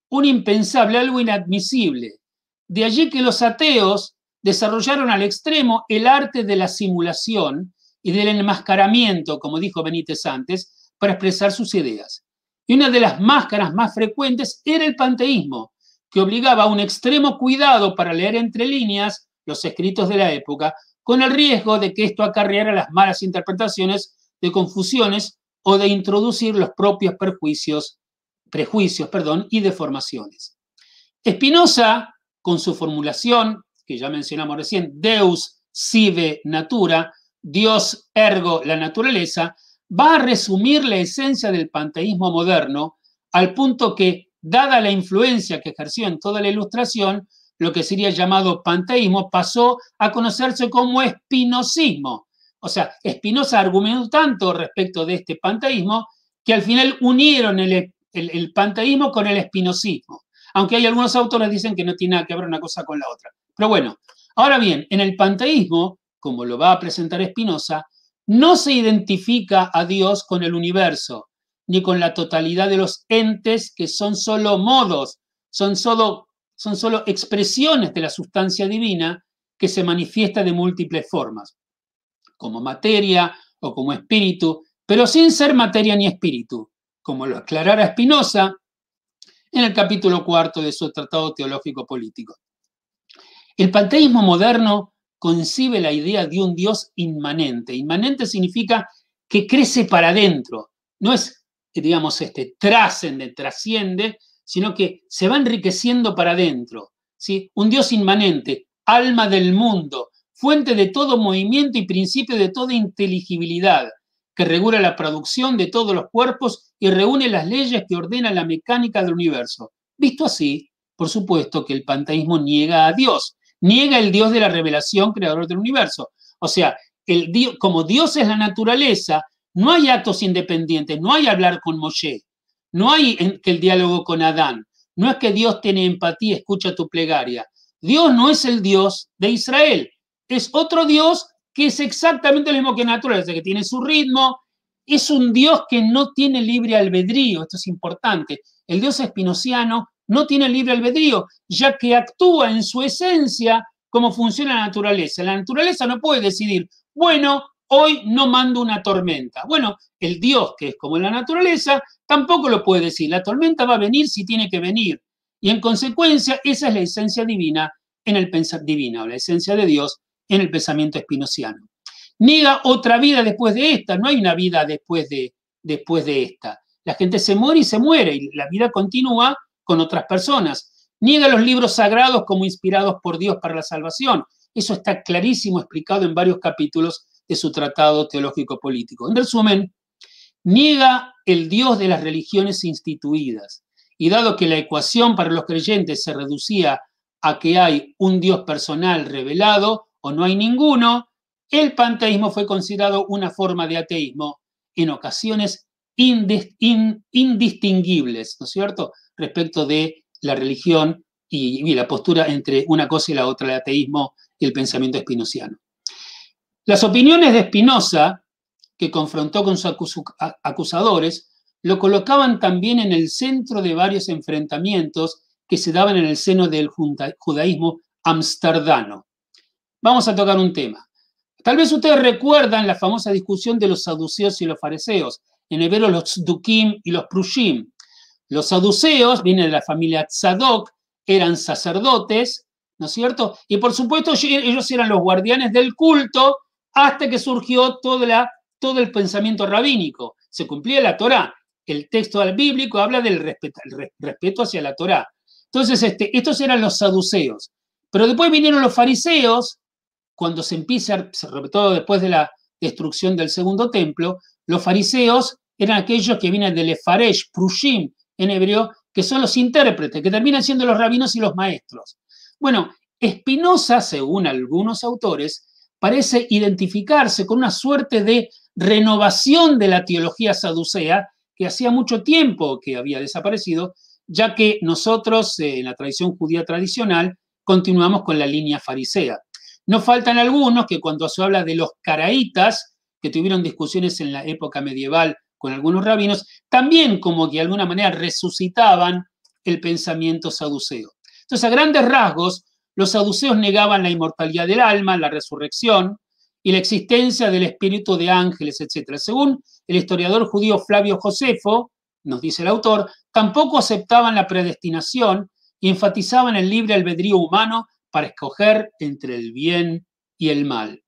un impensable, algo inadmisible. De allí que los ateos desarrollaron al extremo el arte de la simulación y del enmascaramiento, como dijo Benítez antes, para expresar sus ideas. Y una de las máscaras más frecuentes era el panteísmo, que obligaba a un extremo cuidado para leer entre líneas los escritos de la época, con el riesgo de que esto acarreara las malas interpretaciones, de confusiones o de introducir los propios prejuicios y deformaciones. Spinoza, con su formulación, que ya mencionamos recién, Deus sive natura, Dios ergo la naturaleza, va a resumir la esencia del panteísmo moderno al punto que, dada la influencia que ejerció en toda la Ilustración, lo que sería llamado panteísmo pasó a conocerse como espinosismo. O sea, Spinoza argumentó tanto respecto de este panteísmo que al final unieron el panteísmo con el espinosismo, aunque hay algunos autores que dicen que no tiene nada que ver una cosa con la otra. Pero bueno, ahora bien, en el panteísmo, como lo va a presentar Spinoza, no se identifica a Dios con el universo, ni con la totalidad de los entes que son solo modos, son solo expresiones de la sustancia divina que se manifiesta de múltiples formas, como materia o como espíritu, pero sin ser materia ni espíritu, como lo aclarara Spinoza en el capítulo 4 de su Tratado Teológico Político. El panteísmo moderno concibe la idea de un Dios inmanente. Inmanente significa que crece para adentro, no es, digamos, trasciende, sino que se va enriqueciendo para adentro, ¿sí? Un Dios inmanente, alma del mundo, fuente de todo movimiento y principio de toda inteligibilidad, que regula la producción de todos los cuerpos y reúne las leyes que ordenan la mecánica del universo. Visto así, por supuesto que el panteísmo niega a Dios, niega el Dios de la revelación, creador del universo. O sea, como Dios es la naturaleza, no hay actos independientes, no hay hablar con Moshe, no hay que el diálogo con Adán, no es que Dios tiene empatía, escucha tu plegaria. Dios no es el Dios de Israel, es otro Dios que es exactamente lo mismo que naturaleza, que tiene su ritmo, es un Dios que no tiene libre albedrío, esto es importante. El Dios espinociano no tiene libre albedrío, ya que actúa en su esencia como funciona la naturaleza. La naturaleza no puede decidir, bueno, hoy no mando una tormenta. Bueno, el Dios, que es como la naturaleza, tampoco lo puede decir. La tormenta va a venir si tiene que venir. Y en consecuencia, esa es la esencia divina en el pensamiento, la esencia de Dios en el pensamiento espinociano. Niega otra vida después de esta, no hay una vida después de esta. La gente se muere y se muere, y la vida continúa con otras personas. Niega los libros sagrados como inspirados por Dios para la salvación. Eso está clarísimo explicado en varios capítulos de su Tratado Teológico Político. En resumen, niega el Dios de las religiones instituidas. Y dado que la ecuación para los creyentes se reducía a que hay un Dios personal revelado o no hay ninguno, el panteísmo fue considerado una forma de ateísmo en ocasiones indistinguibles, ¿no es cierto?, respecto de la religión y la postura entre una cosa y la otra, el ateísmo y el pensamiento espinociano. Las opiniones de Spinoza, que confrontó con sus acusadores, lo colocaban también en el centro de varios enfrentamientos que se daban en el seno del judaísmo amsterdano. Vamos a tocar un tema. Tal vez ustedes recuerdan la famosa discusión de los saduceos y los fariseos, en hebreo los tzdukim y los prushim. Los saduceos vienen de la familia Tzadok, eran sacerdotes, ¿no es cierto? Y por supuesto ellos eran los guardianes del culto hasta que surgió todo el pensamiento rabínico. Se cumplía la Torá. El texto bíblico habla del respeto hacia la Torá. Entonces, estos eran los saduceos. Pero después vinieron los fariseos, cuando se empieza, sobre todo después de la destrucción del segundo templo, los fariseos eran aquellos que vienen del Efaresh, Prushim, en hebreo, que son los intérpretes, que terminan siendo los rabinos y los maestros. Bueno, Spinoza, según algunos autores, parece identificarse con una suerte de renovación de la teología saducea que hacía mucho tiempo que había desaparecido, ya que nosotros, en la tradición judía tradicional, continuamos con la línea farisea. No faltan algunos que cuando se habla de los caraítas, que tuvieron discusiones en la época medieval con algunos rabinos, también como que de alguna manera resucitaban el pensamiento saduceo. Entonces, a grandes rasgos, los saduceos negaban la inmortalidad del alma, la resurrección y la existencia del espíritu de ángeles, etc. Según el historiador judío Flavio Josefo, nos dice el autor, tampoco aceptaban la predestinación y enfatizaban el libre albedrío humano para escoger entre el bien y el mal.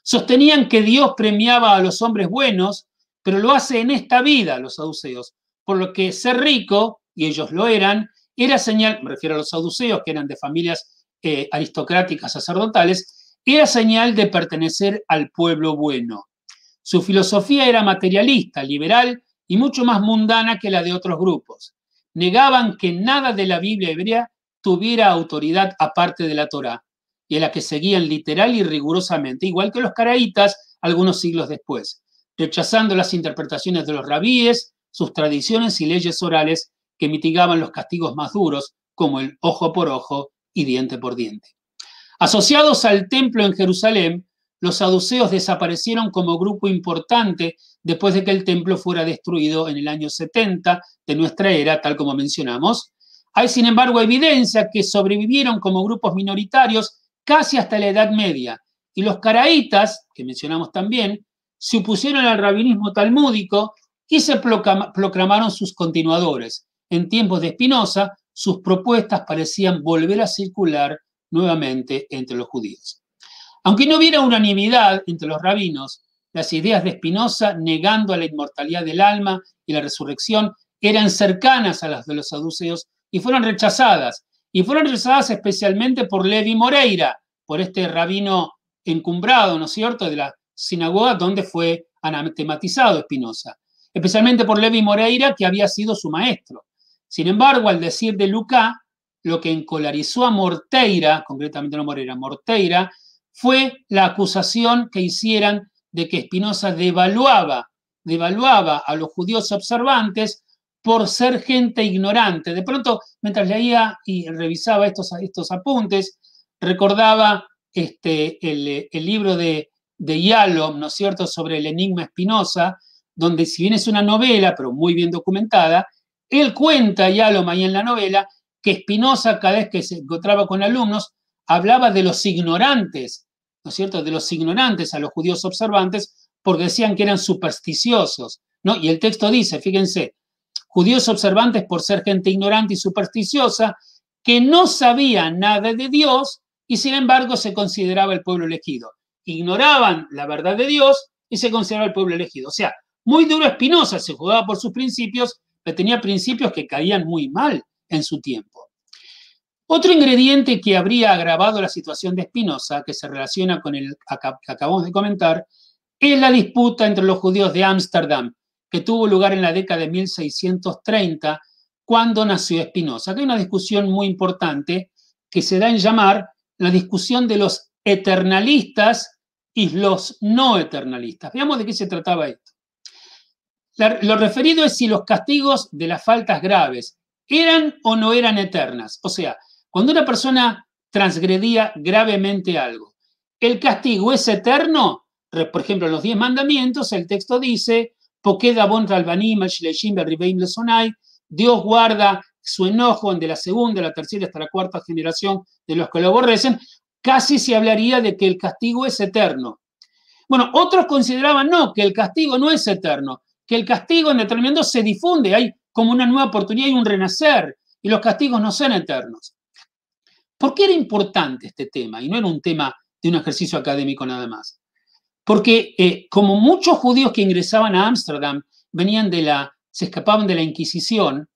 Sostenían que Dios premiaba a los hombres buenos, pero lo hace en esta vida, los saduceos, por lo que ser rico, y ellos lo eran, era señal, me refiero a los saduceos, que eran de familias aristocráticas sacerdotales, era señal de pertenecer al pueblo bueno. Su filosofía era materialista, liberal y mucho más mundana que la de otros grupos. Negaban que nada de la Biblia hebrea tuviera autoridad aparte de la Torá, y a la que seguían literal y rigurosamente, igual que los caraítas algunos siglos después, rechazando las interpretaciones de los rabíes, sus tradiciones y leyes orales que mitigaban los castigos más duros, como el ojo por ojo y diente por diente. Asociados al templo en Jerusalén, los saduceos desaparecieron como grupo importante después de que el templo fuera destruido en el año 70 de nuestra era, tal como mencionamos. Hay, sin embargo, evidencia que sobrevivieron como grupos minoritarios casi hasta la Edad Media, y los caraítas, que mencionamos también, se opusieron al rabinismo talmúdico y se proclamaron sus continuadores. En tiempos de Spinoza, sus propuestas parecían volver a circular nuevamente entre los judíos. Aunque no hubiera unanimidad entre los rabinos, las ideas de Spinoza, negando a la inmortalidad del alma y la resurrección, eran cercanas a las de los saduceos y fueron rechazadas. Y fueron rechazadas especialmente por Levi Moreira, por este rabino encumbrado, ¿no es cierto?, de la sinagoga donde fue anatematizado Spinoza. Especialmente por Levi Moreira, que había sido su maestro. Sin embargo, al decir de Lucas, lo que encolarizó a Morteira, concretamente no Moreira, Morteira, fue la acusación que hicieran de que Spinoza devaluaba a los judíos observantes por ser gente ignorante. De pronto, mientras leía y revisaba estos apuntes, recordaba el libro de Yalom, ¿no es cierto?, sobre el enigma Spinoza, donde si bien es una novela, pero muy bien documentada, él cuenta, Yalom, ahí en la novela, que Spinoza, cada vez que se encontraba con alumnos, hablaba de los ignorantes, ¿no es cierto?, de los ignorantes a los judíos observantes, porque decían que eran supersticiosos, ¿no? Y el texto dice, fíjense, judíos observantes por ser gente ignorante y supersticiosa, que no sabía nada de Dios y sin embargo se consideraba el pueblo elegido. Ignoraban la verdad de Dios y se consideraba el pueblo elegido. O sea, muy duro Spinoza, se jugaba por sus principios, pero tenía principios que caían muy mal en su tiempo. Otro ingrediente que habría agravado la situación de Spinoza, que se relaciona con el que acabamos de comentar, es la disputa entre los judíos de Ámsterdam, que tuvo lugar en la década de 1630, cuando nació Spinoza. Aquí hay una discusión muy importante que se da en llamar la discusión de los eternalistas y los no eternalistas. Veamos de qué se trataba esto. Lo referido es si los castigos de las faltas graves eran o no eran eternas. O sea, cuando una persona transgredía gravemente algo, ¿el castigo es eterno? Por ejemplo, en los 10 mandamientos, el texto dice, Dios guarda su enojo de la segunda, la tercera hasta la cuarta generación de los que lo aborrecen. Casi se hablaría de que el castigo es eterno. Bueno, otros consideraban no, que el castigo no es eterno, que el castigo en determinado se difunde, hay como una nueva oportunidad y un renacer, y los castigos no son eternos. ¿Por qué era importante este tema? Y no era un tema de un ejercicio académico nada más. Porque como muchos judíos que ingresaban a Ámsterdam se escapaban de la Inquisición,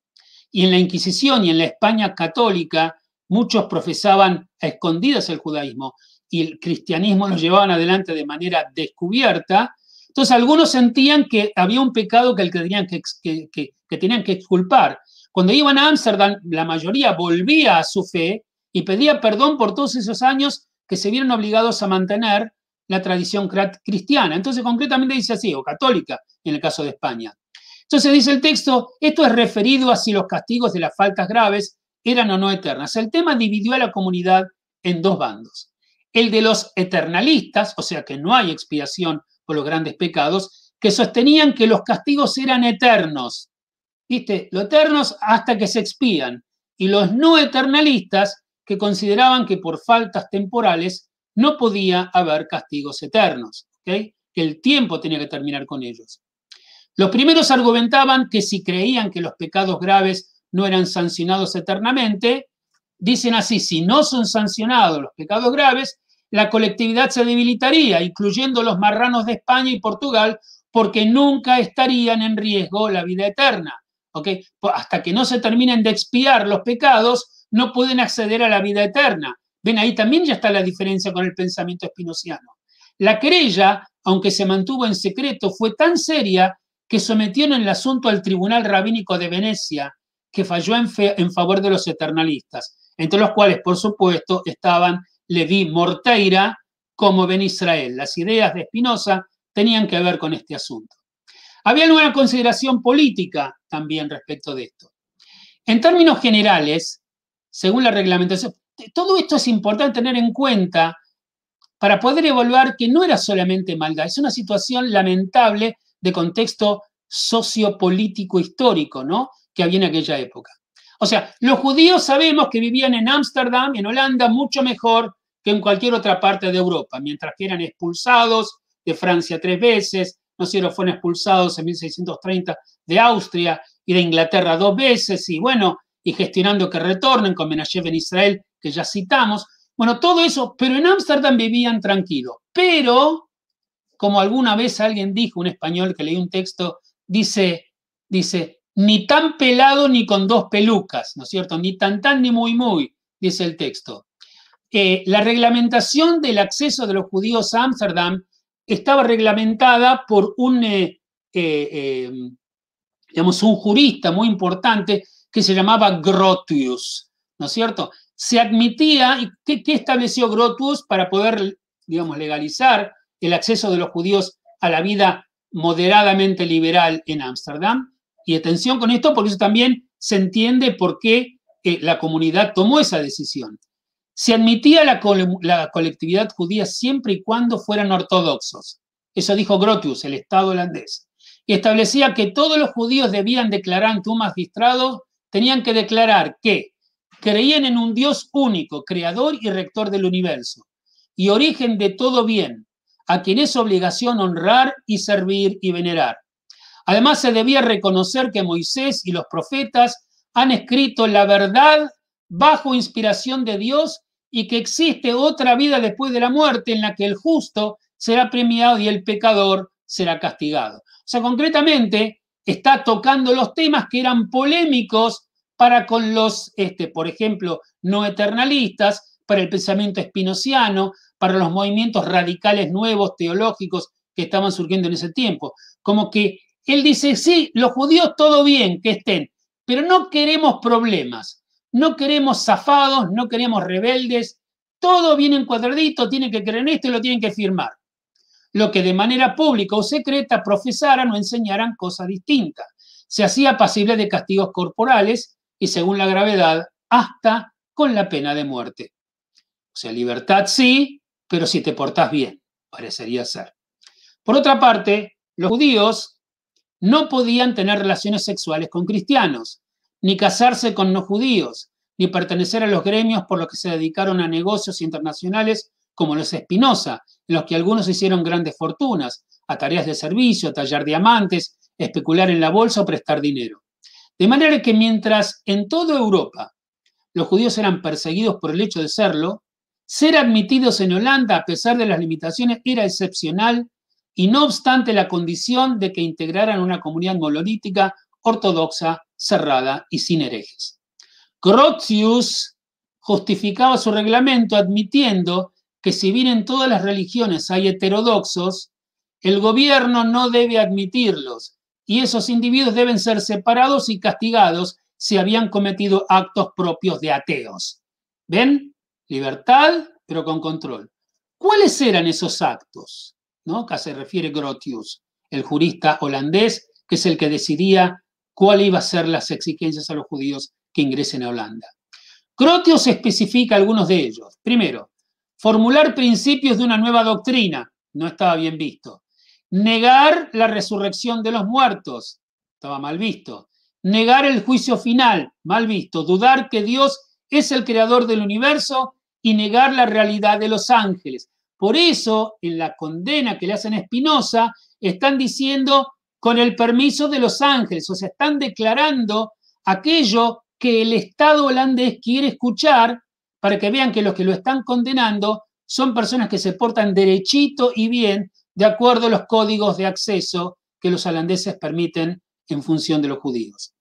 y en la Inquisición y en la España católica muchos profesaban a escondidas el judaísmo y el cristianismo lo llevaban adelante de manera descubierta. Entonces algunos sentían que había un pecado que tenían que exculpar. Cuando iban a Ámsterdam, la mayoría volvía a su fe y pedía perdón por todos esos años que se vieron obligados a mantener la tradición cristiana. Entonces concretamente dice así, o católica en el caso de España. Entonces dice el texto, esto es referido a si los castigos de las faltas graves eran o no eternas. El tema dividió a la comunidad en dos bandos. El de los eternalistas, o sea que no hay expiación por los grandes pecados, que sostenían que los castigos eran eternos. ¿Viste? Los eternos hasta que se expían. Y los no eternalistas, que consideraban que por faltas temporales no podía haber castigos eternos, ¿okay? Que el tiempo tenía que terminar con ellos. Los primeros argumentaban que si creían que los pecados graves no eran sancionados eternamente, dicen así, si no son sancionados los pecados graves, la colectividad se debilitaría, incluyendo los marranos de España y Portugal, porque nunca estarían en riesgo la vida eterna. ¿Okay? Hasta que no se terminen de expiar los pecados, no pueden acceder a la vida eterna. Ven, ahí también ya está la diferencia con el pensamiento espinociano. La querella, aunque se mantuvo en secreto, fue tan seria que sometieron el asunto al Tribunal Rabínico de Venecia, que falló en favor de los eternalistas, entre los cuales, por supuesto, estaban Leví Morteira como Ben Israel. Las ideas de Spinoza tenían que ver con este asunto. Había alguna consideración política también respecto de esto. En términos generales, según la reglamentación, todo esto es importante tener en cuenta para poder evaluar que no era solamente maldad, es una situación lamentable de contexto sociopolítico histórico, ¿no?, que había en aquella época. O sea, los judíos sabemos que vivían en Ámsterdam, en Holanda, mucho mejor que en cualquier otra parte de Europa, mientras que eran expulsados de Francia 3 veces, no sé, fueron expulsados en 1630 de Austria y de Inglaterra 2 veces, y bueno, y gestionando que retornen con Menashe Ben Israel, que ya citamos. Bueno, todo eso, pero en Ámsterdam vivían tranquilos. Pero, como alguna vez alguien dijo, un español que leí un texto, dice, ni tan pelado ni con 2 pelucas, ¿no es cierto? Ni tan ni muy, dice el texto. La reglamentación del acceso de los judíos a Ámsterdam estaba reglamentada por un jurista muy importante que se llamaba Grotius, ¿no es cierto? Se admitía, ¿qué estableció Grotius para poder, digamos, legalizar el acceso de los judíos a la vida moderadamente liberal en Ámsterdam? Y atención con esto, porque eso también se entiende por qué la comunidad tomó esa decisión. Se admitía la colectividad judía siempre y cuando fueran ortodoxos. Eso dijo Grotius, el Estado holandés. Y establecía que todos los judíos debían declarar ante un magistrado, tenían que declarar que creían en un Dios único, creador y rector del universo, y origen de todo bien, a quien es obligación honrar y servir y venerar. Además, se debía reconocer que Moisés y los profetas han escrito la verdad bajo inspiración de Dios y que existe otra vida después de la muerte en la que el justo será premiado y el pecador será castigado. O sea, concretamente, está tocando los temas que eran polémicos para con los, por ejemplo, no eternalistas, para el pensamiento espinociano, para los movimientos radicales nuevos teológicos que estaban surgiendo en ese tiempo. Como que Él dice, sí, los judíos todo bien que estén, pero no queremos problemas, no queremos zafados, no queremos rebeldes, todo viene encuadradito, tienen que creer en esto y lo tienen que firmar. Lo que de manera pública o secreta profesaran o enseñaran cosas distintas. Se hacía pasible de castigos corporales y, según la gravedad, hasta con la pena de muerte. O sea, libertad sí, pero si te portás bien, parecería ser. Por otra parte, los judíos no podían tener relaciones sexuales con cristianos, ni casarse con no judíos, ni pertenecer a los gremios por los que se dedicaron a negocios internacionales como los Espinosa, en los que algunos hicieron grandes fortunas, a tareas de servicio, tallar diamantes, especular en la bolsa o prestar dinero. De manera que mientras en toda Europa los judíos eran perseguidos por el hecho de serlo, ser admitidos en Holanda, a pesar de las limitaciones, era excepcional y no obstante la condición de que integraran una comunidad monolítica, ortodoxa, cerrada y sin herejes. Grotius justificaba su reglamento admitiendo que si bien en todas las religiones hay heterodoxos, el gobierno no debe admitirlos y esos individuos deben ser separados y castigados si habían cometido actos propios de ateos. ¿Ven? Libertad, pero con control. ¿Cuáles eran esos actos? ¿No? Acá se refiere Grotius, el jurista holandés, que es el que decidía cuál iba a ser las exigencias a los judíos que ingresen a Holanda. Grotius especifica algunos de ellos. Primero, formular principios de una nueva doctrina, no estaba bien visto. Negar la resurrección de los muertos, estaba mal visto. Negar el juicio final, mal visto. Dudar que Dios es el creador del universo y negar la realidad de los ángeles. Por eso, en la condena que le hacen a Spinoza, están diciendo con el permiso de los ángeles, o sea, están declarando aquello que el Estado holandés quiere escuchar para que vean que los que lo están condenando son personas que se portan derechito y bien de acuerdo a los códigos de acceso que los holandeses permiten en función de los judíos.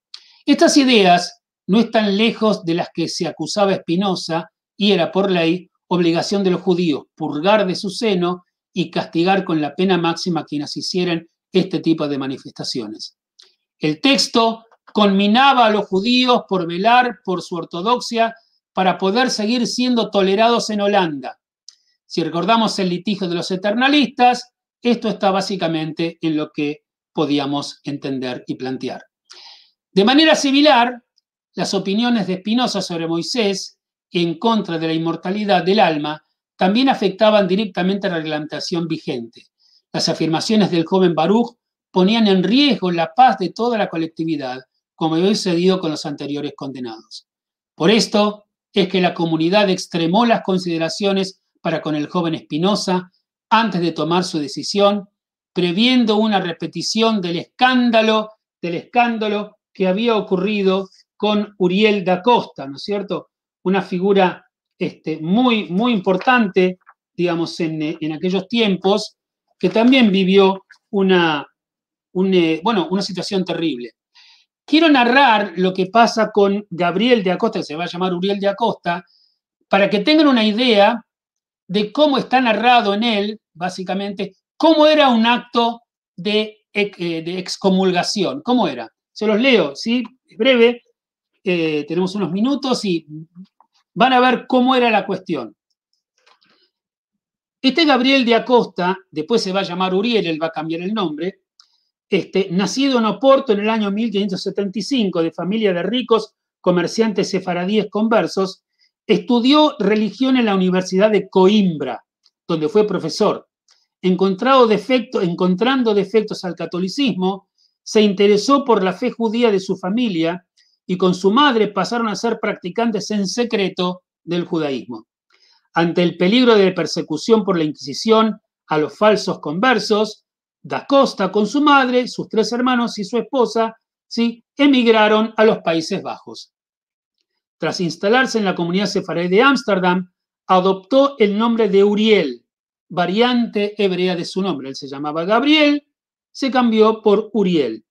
Estas ideas no están lejos de las que se acusaba Spinoza y era por ley obligación de los judíos purgar de su seno y castigar con la pena máxima a quienes hicieran este tipo de manifestaciones. El texto conminaba a los judíos por velar por su ortodoxia para poder seguir siendo tolerados en Holanda. Si recordamos el litigio de los eternalistas, esto está básicamente en lo que podíamos entender y plantear. De manera similar, las opiniones de Spinoza sobre Moisés en contra de la inmortalidad del alma también afectaban directamente a la reglamentación vigente. Las afirmaciones del joven Baruch ponían en riesgo la paz de toda la colectividad, como había sucedido con los anteriores condenados. Por esto es que la comunidad extremó las consideraciones para con el joven Spinoza antes de tomar su decisión, previendo una repetición del escándalo que había ocurrido con Uriel da Costa, ¿no es cierto? Una figura muy, muy importante, digamos, en aquellos tiempos, que también vivió una situación terrible. Quiero narrar lo que pasa con Gabriel de Acosta, que se va a llamar Uriel de Acosta, para que tengan una idea de cómo está narrado en él, básicamente, cómo era un acto de excomulgación. ¿Cómo era? Se los leo, ¿sí? Es breve, tenemos unos minutos y van a ver cómo era la cuestión. Este Gabriel de Acosta, después se va a llamar Uriel, él va a cambiar el nombre, nacido en Oporto en el año 1575, de familia de ricos comerciantes sefaradíes conversos, estudió religión en la Universidad de Coimbra, donde fue profesor. Encontrando defectos al catolicismo, se interesó por la fe judía de su familia y con su madre pasaron a ser practicantes en secreto del judaísmo. Ante el peligro de persecución por la Inquisición a los falsos conversos, Da Costa con su madre, sus 3 hermanos y su esposa, ¿sí?, emigraron a los Países Bajos. Tras instalarse en la comunidad sefaradí de Ámsterdam, adoptó el nombre de Uriel, variante hebrea de su nombre. Él se llamaba Gabriel, se cambió por Uriel,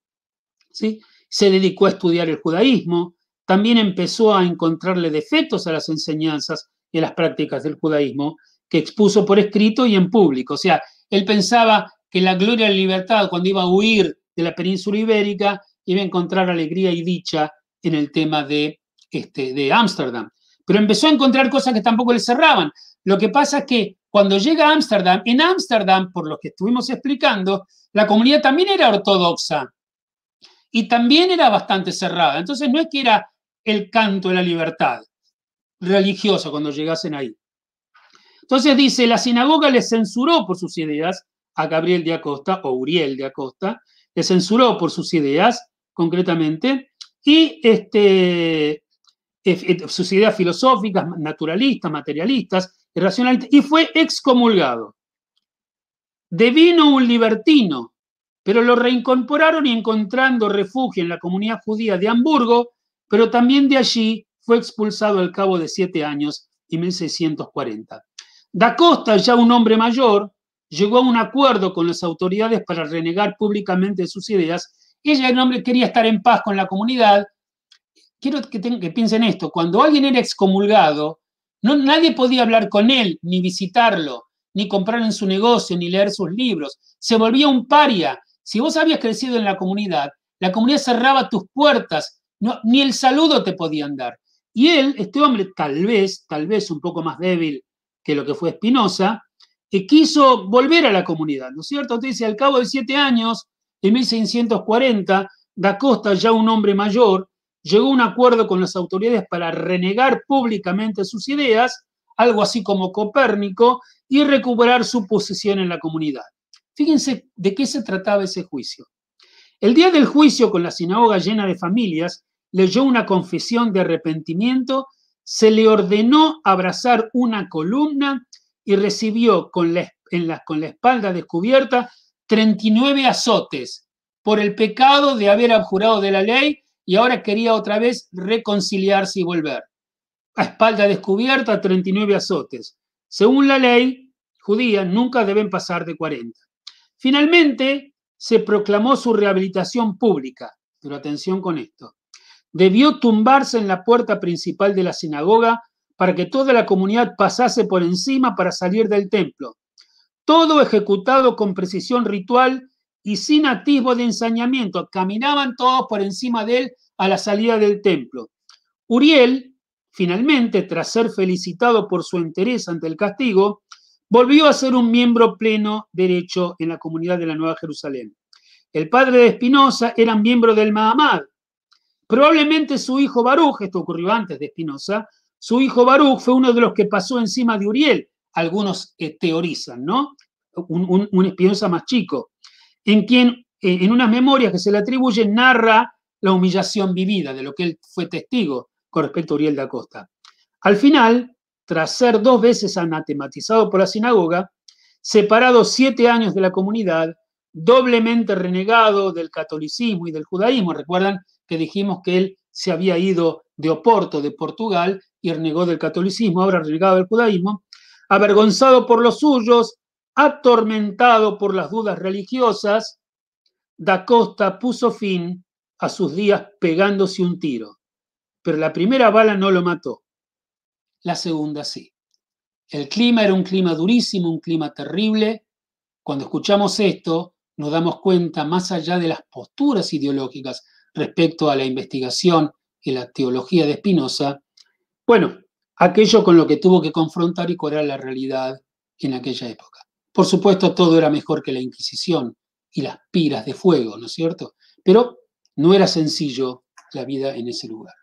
¿sí? Se dedicó a estudiar el judaísmo, también empezó a encontrarle defectos a las enseñanzas y a las prácticas del judaísmo, que expuso por escrito y en público. O sea, él pensaba que la gloria de la libertad, cuando iba a huir de la península ibérica, iba a encontrar alegría y dicha en el tema de Ámsterdam. Pero empezó a encontrar cosas que tampoco le cerraban. Lo que pasa es que cuando llega a Ámsterdam, en Ámsterdam, por lo que estuvimos explicando, la comunidad también era ortodoxa y también era bastante cerrada. Entonces no es que era el canto de la libertad religiosa cuando llegasen ahí. Entonces dice, la sinagoga le censuró por sus ideas a Gabriel de Acosta, o Uriel de Acosta, le censuró por sus ideas, concretamente, y sus ideas filosóficas, naturalistas, materialistas, irracionalistas, y fue excomulgado. Devino un libertino, pero lo reincorporaron y encontrando refugio en la comunidad judía de Hamburgo, pero también de allí fue expulsado al cabo de 7 años y 1640. Da Costa, ya un hombre mayor, llegó a un acuerdo con las autoridades para renegar públicamente sus ideas. Ella, el hombre, quería estar en paz con la comunidad. Quiero que piensen esto, cuando alguien era excomulgado, nadie podía hablar con él, ni visitarlo, ni comprar en su negocio, ni leer sus libros. Se volvía un paria. Si vos habías crecido en la comunidad cerraba tus puertas, ni el saludo te podían dar. Y él, este hombre, tal vez un poco más débil que lo que fue Spinoza, quiso volver a la comunidad, ¿no es cierto? Entonces, al cabo de 7 años, en 1640, Da Costa, ya un hombre mayor, llegó a un acuerdo con las autoridades para renegar públicamente sus ideas, algo así como Copérnico, y recuperar su posición en la comunidad. Fíjense de qué se trataba ese juicio. El día del juicio, con la sinagoga llena de familias, leyó una confesión de arrepentimiento, se le ordenó abrazar una columna y recibió con la espalda descubierta 39 azotes por el pecado de haber abjurado de la ley y ahora quería otra vez reconciliarse y volver. A espalda descubierta, 39 azotes. Según la ley judía, nunca deben pasar de 40. Finalmente, se proclamó su rehabilitación pública. Pero atención con esto. Debió tumbarse en la puerta principal de la sinagoga para que toda la comunidad pasase por encima para salir del templo. Todo ejecutado con precisión ritual y sin atisbo de ensañamiento. Caminaban todos por encima de él a la salida del templo. Uriel, finalmente, tras ser felicitado por su entereza ante el castigo, volvió a ser un miembro pleno derecho en la comunidad de la Nueva Jerusalén. El padre de Spinoza era miembro del Mahamad. Probablemente su hijo Baruch, esto ocurrió antes de Spinoza, su hijo Baruch fue uno de los que pasó encima de Uriel. Algunos teorizan, ¿no? Un Spinoza más chico, en quien, en unas memorias que se le atribuyen, narra la humillación vivida de lo que él fue testigo con respecto a Uriel da Costa. Al final, tras ser 2 veces anatematizado por la sinagoga, separado 7 años de la comunidad, doblemente renegado del catolicismo y del judaísmo. Recuerdan que dijimos que él se había ido de Oporto, de Portugal, y renegó del catolicismo, ahora renegado del judaísmo, avergonzado por los suyos, atormentado por las dudas religiosas, Da Costa puso fin a sus días pegándose un tiro. Pero la primera bala no lo mató, la segunda sí. El clima era un clima durísimo, un clima terrible. Cuando escuchamos esto, nos damos cuenta, más allá de las posturas ideológicas respecto a la investigación y la teología de Spinoza, bueno, aquello con lo que tuvo que confrontar y cuál era la realidad en aquella época. Por supuesto, todo era mejor que la Inquisición y las piras de fuego, ¿no es cierto? Pero no era sencillo la vida en ese lugar.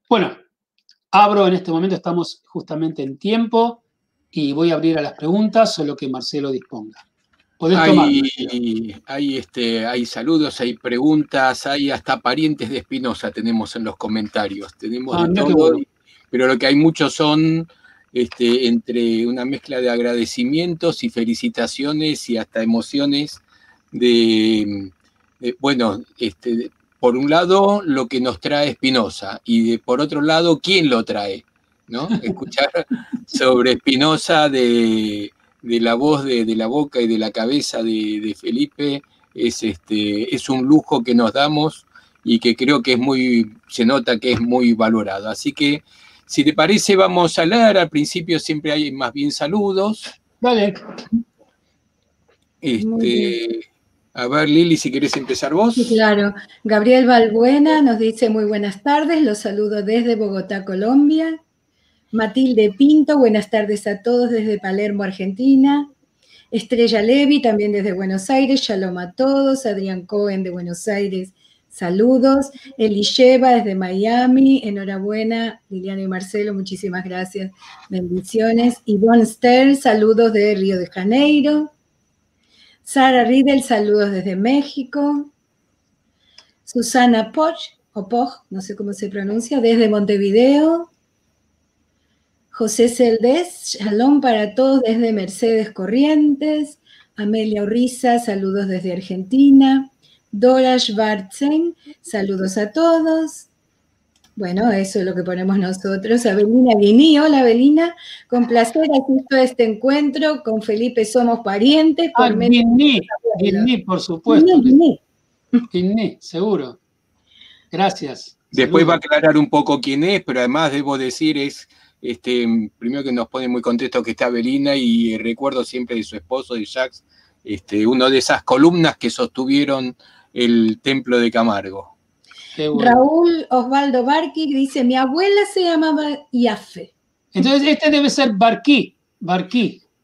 Bueno, abro en este momento, estamos justamente en tiempo y voy a abrir a las preguntas, solo que Marcelo disponga. Podés tomar. Hay saludos, hay preguntas, hay hasta parientes de Spinoza tenemos en los comentarios. Tenemos de todo, bueno. Pero lo que hay muchos son entre una mezcla de agradecimientos y felicitaciones y hasta emociones por un lado, lo que nos trae Spinoza y por otro lado, ¿quién lo trae? ¿No? Escuchar sobre Spinoza de la voz, de la boca y de la cabeza de Felipe es un lujo que nos damos y que creo que se nota que es muy valorado. Así que, si te parece, vamos a leer. Al principio siempre hay más bien saludos. Vale. A ver, Lili, si querés empezar vos. Sí, claro. Gabriel Balbuena nos dice muy buenas tardes, los saludo desde Bogotá, Colombia. Matilde Pinto, buenas tardes a todos desde Palermo, Argentina. Estrella Levi, también desde Buenos Aires, shalom a todos. Adrián Cohen de Buenos Aires, saludos. Elisheva desde Miami, enhorabuena. Liliana y Marcelo, muchísimas gracias. Bendiciones. Yvonne Stern, saludos de Río de Janeiro. Sara Riddle, saludos desde México. Susana Poch, o Poch, no sé cómo se pronuncia, desde Montevideo. José Celdés, shalom para todos desde Mercedes Corrientes. Amelia Urriza, saludos desde Argentina. Dora Schwarzen, saludos a todos. Bueno, eso es lo que ponemos nosotros. Abelina Guiní, hola Abelina, con placer asisto a este encuentro. Con Felipe somos parientes. Guiní, por supuesto. Guiní, seguro. Gracias. Después saludos. Va a aclarar un poco quién es, pero además debo decir primero que nos pone muy contentos que está Abelina y recuerdo siempre de su esposo, de Jacques, uno de esas columnas que sostuvieron el templo de Camargo. Bueno. Raúl Osvaldo Barqui dice, mi abuela se llamaba Iafe. Entonces este debe ser Barquí.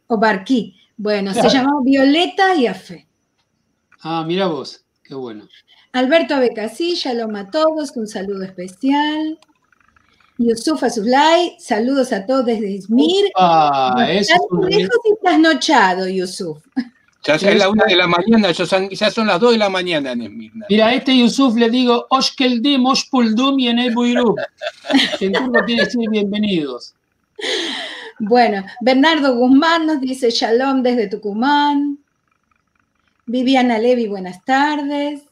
O Barquí. Bueno, claro. Se llamaba Violeta Iafe. Ah, mira vos, qué bueno. Alberto Abecasí, shalom a todos, un saludo especial. Yusuf Azulay, saludos a todos desde Izmir. Eso es lejos y trasnochado, Yusuf. Ya es la 1 de la mañana, ya son las 2 de la mañana en Esmirna. Mira, a este Yusuf le digo, Oshkeldim, Oshpuldum y Enel Buirub. En turno tiene que ser bienvenidos. Bueno, Bernardo Guzmán nos dice shalom desde Tucumán. Viviana Levi, buenas tardes.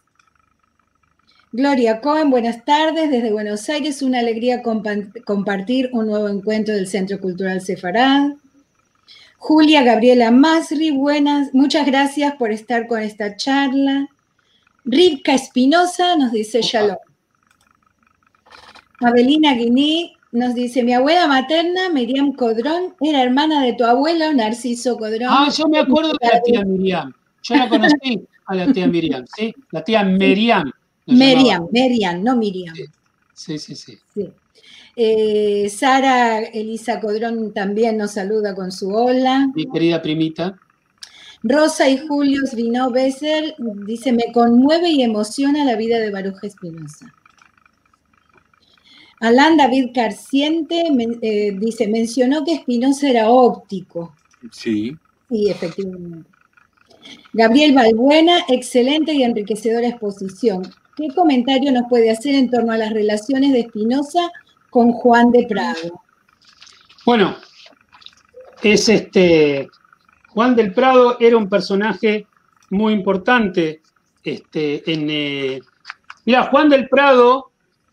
Gloria Cohen, buenas tardes desde Buenos Aires. Una alegría compartir un nuevo encuentro del Centro Cultural Sefarad. Julia Gabriela Masri, buenas, muchas gracias por estar con esta charla. Rivka Espinosa nos dice shalom. Abelina Guiní nos dice, mi abuela materna, Miriam Codrón, era hermana de tu abuelo, Narciso Codrón. Ah, yo me acuerdo de la tía Miriam. Yo la conocí a la tía Miriam, ¿sí? La tía Miriam. Miriam, no Miriam. Sí. Sara Elisa Codrón también nos saluda con su hola. Mi querida primita. Rosa y Julio Svino Besser dice, me conmueve y emociona la vida de Baruch Espinosa. Alan David Carciente dice, mencionó que Espinosa era óptico. Sí. Sí, efectivamente. Gabriel Balbuena, excelente y enriquecedora exposición. ¿Qué comentario nos puede hacer en torno a las relaciones de Espinosa con Juan de Prado? Bueno, Juan del Prado era un personaje muy importante. Mira, Juan del Prado,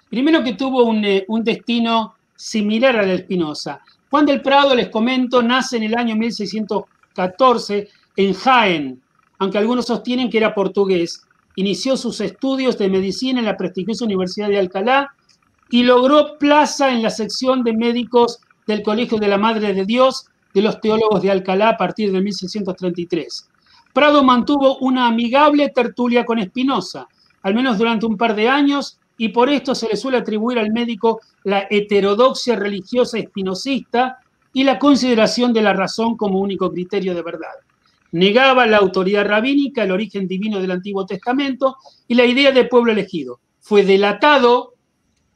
primero que tuvo un destino similar al de Espinosa. Juan del Prado, les comento, nace en el año 1614 en Jaén, aunque algunos sostienen que era portugués. Inició sus estudios de medicina en la prestigiosa Universidad de Alcalá y logró plaza en la sección de médicos del Colegio de la Madre de Dios de los Teólogos de Alcalá a partir de 1633. Prado mantuvo una amigable tertulia con Espinosa, al menos durante un par de años, y por esto se le suele atribuir al médico la heterodoxia religiosa espinosista y la consideración de la razón como único criterio de verdad. Negaba la autoridad rabínica, el origen divino del Antiguo Testamento y la idea de pueblo elegido. Fue delatado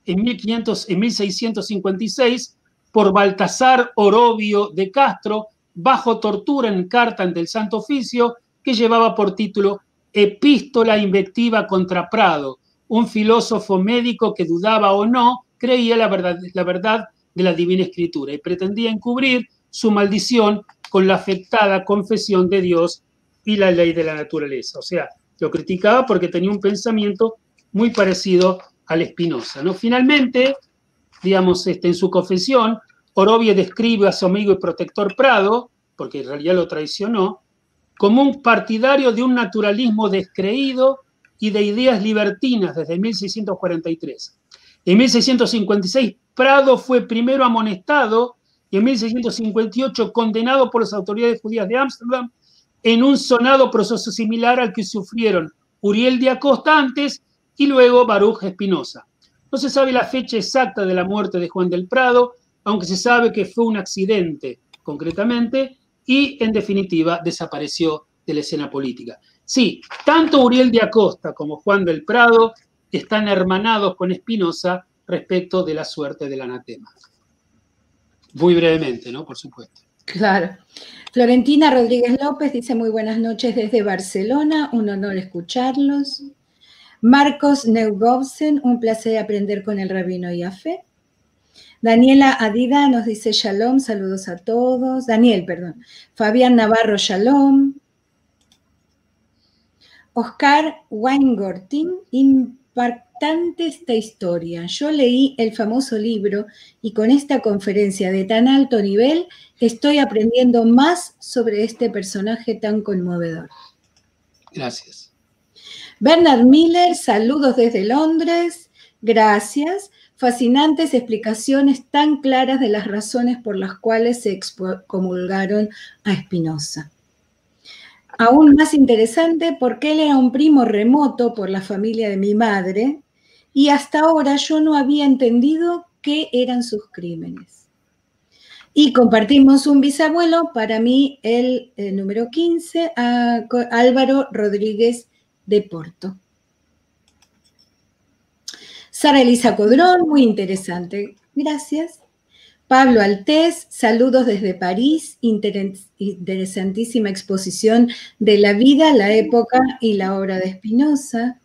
en 1656 por Baltasar Orobio de Castro bajo tortura en carta ante el Santo Oficio que llevaba por título Epístola invectiva contra Prado, un filósofo médico que dudaba o no creía la verdad de la Divina Escritura y pretendía encubrir su maldición con la afectada confesión de Dios y la ley de la naturaleza. O sea, lo criticaba porque tenía un pensamiento muy parecido al Espinosa, ¿no? Finalmente, digamos, en su confesión, Orobio describe a su amigo y protector Prado, porque en realidad lo traicionó, como un partidario de un naturalismo descreído y de ideas libertinas desde 1643. En 1656, Prado fue primero amonestado y en 1658 condenado por las autoridades judías de Ámsterdam en un sonado proceso similar al que sufrieron Uriel de Acosta antes y luego Baruch Espinosa. No se sabe la fecha exacta de la muerte de Juan del Prado, aunque se sabe que fue un accidente, concretamente, y en definitiva desapareció de la escena política. Sí, tanto Uriel de Acosta como Juan del Prado están hermanados con Espinosa respecto de la suerte del anatema. Muy brevemente, ¿no? Por supuesto. Claro. Florentina Rodríguez López dice muy buenas noches desde Barcelona, un honor escucharlos. Marcos Neugovsen, un placer aprender con el rabino Yafé. Daniela Adida nos dice shalom, saludos a todos. Daniel, perdón. Fabián Navarro, shalom. Oscar Weingortin, impactante esta historia. Yo leí el famoso libro y con esta conferencia de tan alto nivel estoy aprendiendo más sobre este personaje tan conmovedor. Gracias. Bernard Miller, saludos desde Londres. Gracias. Fascinantes explicaciones tan claras de las razones por las cuales se excomulgaron a Spinoza. Aún más interesante porque él era un primo remoto por la familia de mi madre y hasta ahora yo no había entendido qué eran sus crímenes. Y compartimos un bisabuelo, para mí el número 15, Álvaro Rodríguez de Porto. Sara Elisa Codrón, muy interesante. Gracias. Pablo Altés, saludos desde París, interesantísima exposición de la vida, la época y la obra de Spinoza.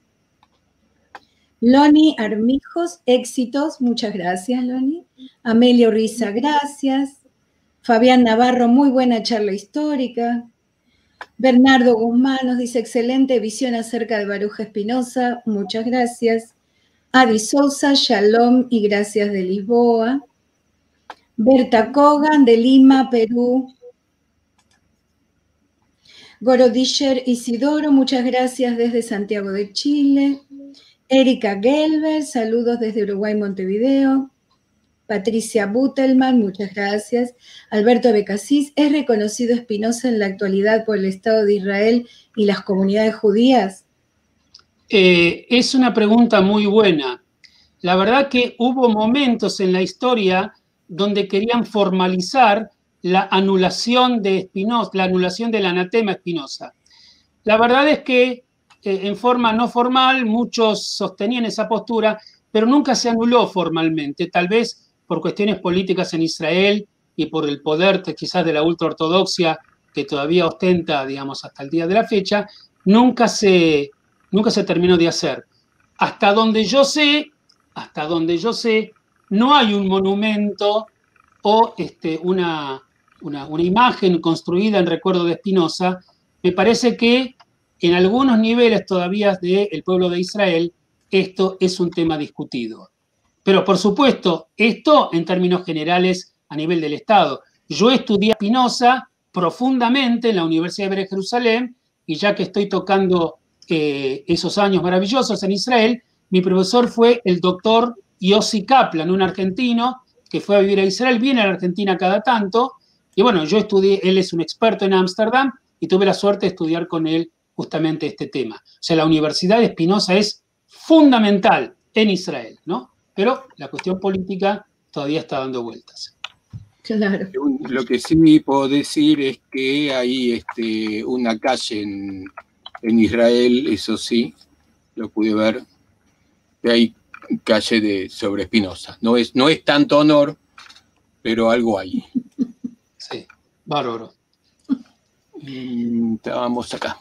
Loni Armijos, éxitos, muchas gracias, Loni. Amelia Urriza, gracias. Fabián Navarro, muy buena charla histórica. Bernardo Guzmán nos dice, excelente visión acerca de Baruch Spinoza, muchas gracias. Adi Sousa, shalom y gracias de Lisboa. Berta Kogan, de Lima, Perú. Gorodischer Isidoro, muchas gracias desde Santiago de Chile. Erika Gelber, saludos desde Uruguay, Montevideo. Patricia Butelman, muchas gracias. Alberto Becasís, ¿es reconocido Spinoza en la actualidad por el Estado de Israel y las comunidades judías? Es una pregunta muy buena. La verdad que hubo momentos en la historia donde querían formalizar la anulación de Spinoza, la anulación del anatema Spinoza. La verdad es que en forma no formal muchos sostenían esa postura, pero nunca se anuló formalmente, tal vez por cuestiones políticas en Israel y por el poder quizás de la ultraortodoxia que todavía ostenta, digamos, hasta el día de la fecha, nunca se terminó de hacer. Hasta donde yo sé, no hay un monumento o una imagen construida en recuerdo de Spinoza. Me parece que en algunos niveles todavía del pueblo de Israel esto es un tema discutido. Pero por supuesto, esto en términos generales a nivel del Estado. Yo estudié a Spinoza profundamente en la Universidad Hebrea de Jerusalén y ya que estoy tocando esos años maravillosos en Israel, mi profesor fue el doctor Yossi Kaplan, un argentino que fue a vivir a Israel, viene a la Argentina cada tanto, y bueno, yo estudié, él es un experto en Ámsterdam, y tuve la suerte de estudiar con él justamente este tema. O sea, la Universidad de Spinoza es fundamental en Israel, ¿no? Pero la cuestión política todavía está dando vueltas. Claro. Lo que sí puedo decir es que hay una calle en Israel, eso sí, lo pude ver, que hay calle sobre Spinoza. No es tanto honor, pero algo hay. Sí, bárbaro. Estábamos acá.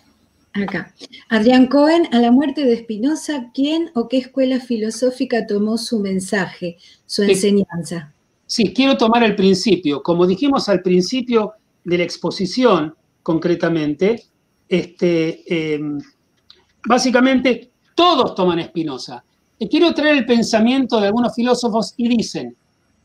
Acá. Adrián Cohen, a la muerte de Spinoza, ¿quién o qué escuela filosófica tomó su mensaje, su enseñanza? Sí, quiero tomar el principio. Como dijimos al principio de la exposición, concretamente, básicamente todos toman Spinoza. Quiero traer el pensamiento de algunos filósofos y dicen,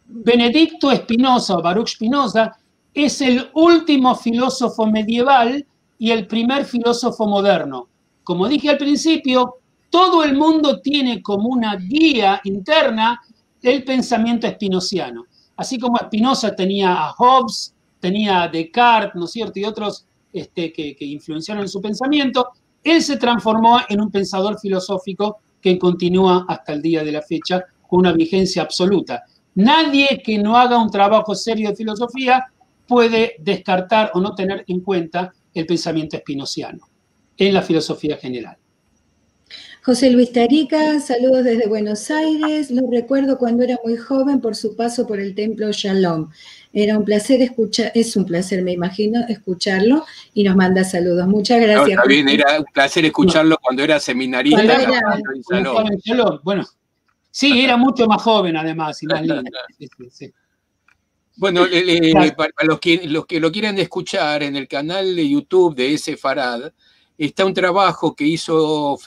Benedicto Spinoza o Baruch Spinoza es el último filósofo medieval y el primer filósofo moderno. Como dije al principio, todo el mundo tiene como una guía interna el pensamiento spinoziano. Así como Spinoza tenía a Hobbes, tenía a Descartes, ¿no es cierto?, y otros que influenciaron en su pensamiento, él se transformó en un pensador filosófico que continúa hasta el día de la fecha con una vigencia absoluta. Nadie que no haga un trabajo serio de filosofía puede descartar o no tener en cuenta el pensamiento spinoziano en la filosofía general. José Luis Tarica, saludos desde Buenos Aires. Lo recuerdo cuando era muy joven por su paso por el templo Shalom. Era un placer escuchar, es un placer, me imagino, escucharlo, y nos manda saludos. Muchas gracias. No, está bien, era un placer escucharlo cuando era seminarista. Cuando era, bueno, sí, era mucho más joven además y más lindo. Sí. Bueno, para los que lo quieran escuchar, en el canal de YouTube de Sefarad está un trabajo que hizo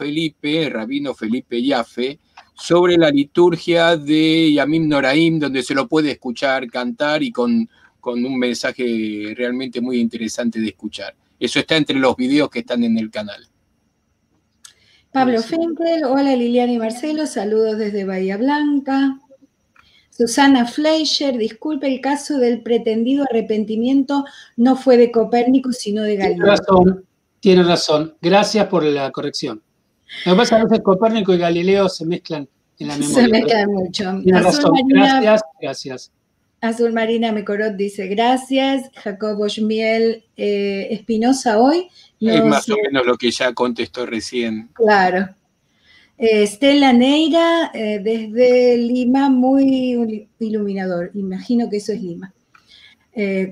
Rabino Felipe Yaffe, sobre la liturgia de Yamim Noraim, donde se lo puede escuchar cantar y con un mensaje realmente muy interesante de escuchar. Eso está entre los videos que están en el canal. Pablo Fenkel, hola Liliana y Marcelo, saludos desde Bahía Blanca. Susana Fleischer, disculpe, el caso del pretendido arrepentimiento no fue de Copérnico, sino de Galileo. Tiene razón. Gracias por la corrección. Lo que pasa es que a veces Copérnico y Galileo se mezclan en la memoria. Se mezclan mucho. Tiene razón. Gracias. Azul Marina Mecorot dice gracias. Jacobo Schmiel Espinosa hoy. Es más o menos lo que ya contestó recién. Claro. Estela Neira, desde Lima, muy iluminador. Imagino que eso es Lima.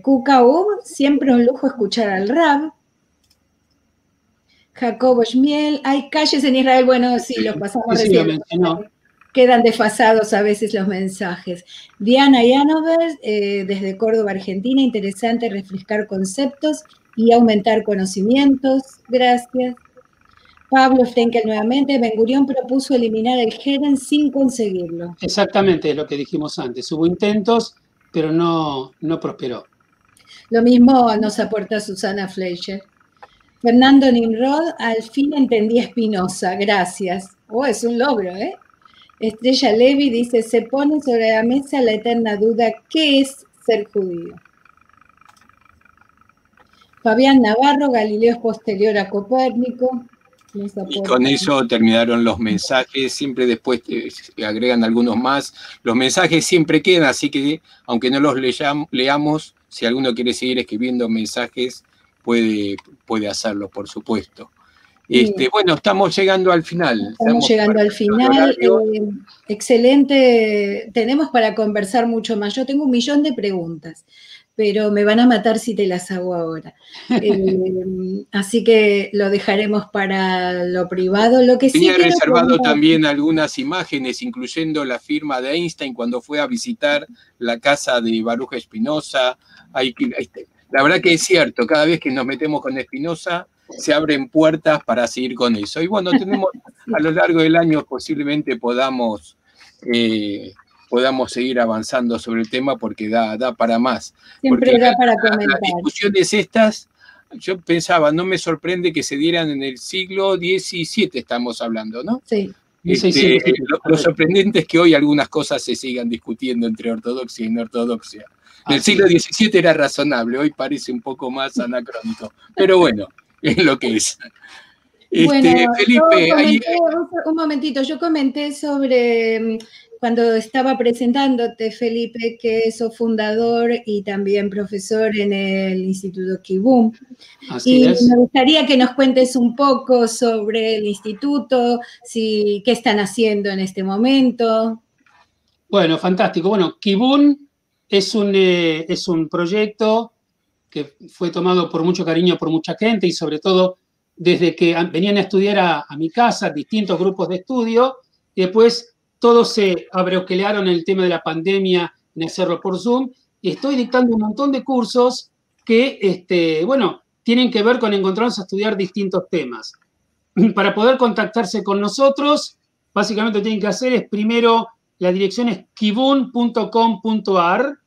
Cucaú, siempre un lujo escuchar al Rab. Jacobo Schmiel, hay calles en Israel, bueno, sí, los pasamos recién. Quedan desfasados a veces los mensajes. Diana Yanover, desde Córdoba, Argentina, interesante refrescar conceptos y aumentar conocimientos. Gracias. Pablo Frenkel nuevamente, Ben Gurión propuso eliminar el Geren sin conseguirlo. Exactamente, es lo que dijimos antes. Hubo intentos, pero no prosperó. Lo mismo nos aporta Susana Fleischer. Fernando Nimrod, al fin entendí a Spinoza, gracias. Oh, es un logro, ¿eh? Estrella Levy dice, se pone sobre la mesa la eterna duda, ¿qué es ser judío? Fabián Navarro, Galileo es posterior a Copérnico. Y con eso terminaron los mensajes, siempre después agregan algunos más. Los mensajes siempre quedan, así que aunque no los leamos, si alguno quiere seguir escribiendo mensajes, puede hacerlo, por supuesto. Bueno, estamos llegando al final. Estamos llegando al final. Excelente. Tenemos para conversar mucho más. Yo tengo 1.000.000 de preguntas, pero me van a matar si te las hago ahora. Así que lo dejaremos para lo privado. Lo que sí tenía reservado también algunas imágenes, incluyendo la firma de Einstein cuando fue a visitar la casa de Baruch Spinoza. La verdad que es cierto, cada vez que nos metemos con Spinoza se abren puertas para seguir con eso. Y bueno, tenemos a lo largo del año posiblemente podamos seguir avanzando sobre el tema porque da para más. Siempre da para comentar. Las discusiones estas, yo pensaba, no me sorprende que se dieran en el siglo XVII, estamos hablando, ¿no? Sí. Lo sorprendente es que hoy algunas cosas se sigan discutiendo entre ortodoxia y no ortodoxia. En el siglo XVII era razonable, hoy parece un poco más anacrónico, pero bueno, es lo que es. Bueno, Felipe, un momentito, yo comenté sobre, cuando estaba presentándote, Felipe, que sos fundador y también profesor en el Instituto Kibum. Así es. Me gustaría que nos cuentes un poco sobre el instituto, qué están haciendo en este momento. Bueno, fantástico. Bueno, Kibum es un proyecto que fue tomado por mucho cariño por mucha gente y sobre todo desde que venían a estudiar a mi casa, distintos grupos de estudio, y después todos se abroquelearon en el tema de la pandemia en hacerlo por Zoom, y estoy dictando un montón de cursos que, tienen que ver con encontrarnos a estudiar distintos temas. Para poder contactarse con nosotros, básicamente lo que tienen que hacer es, primero, la dirección es kibun.com.ar,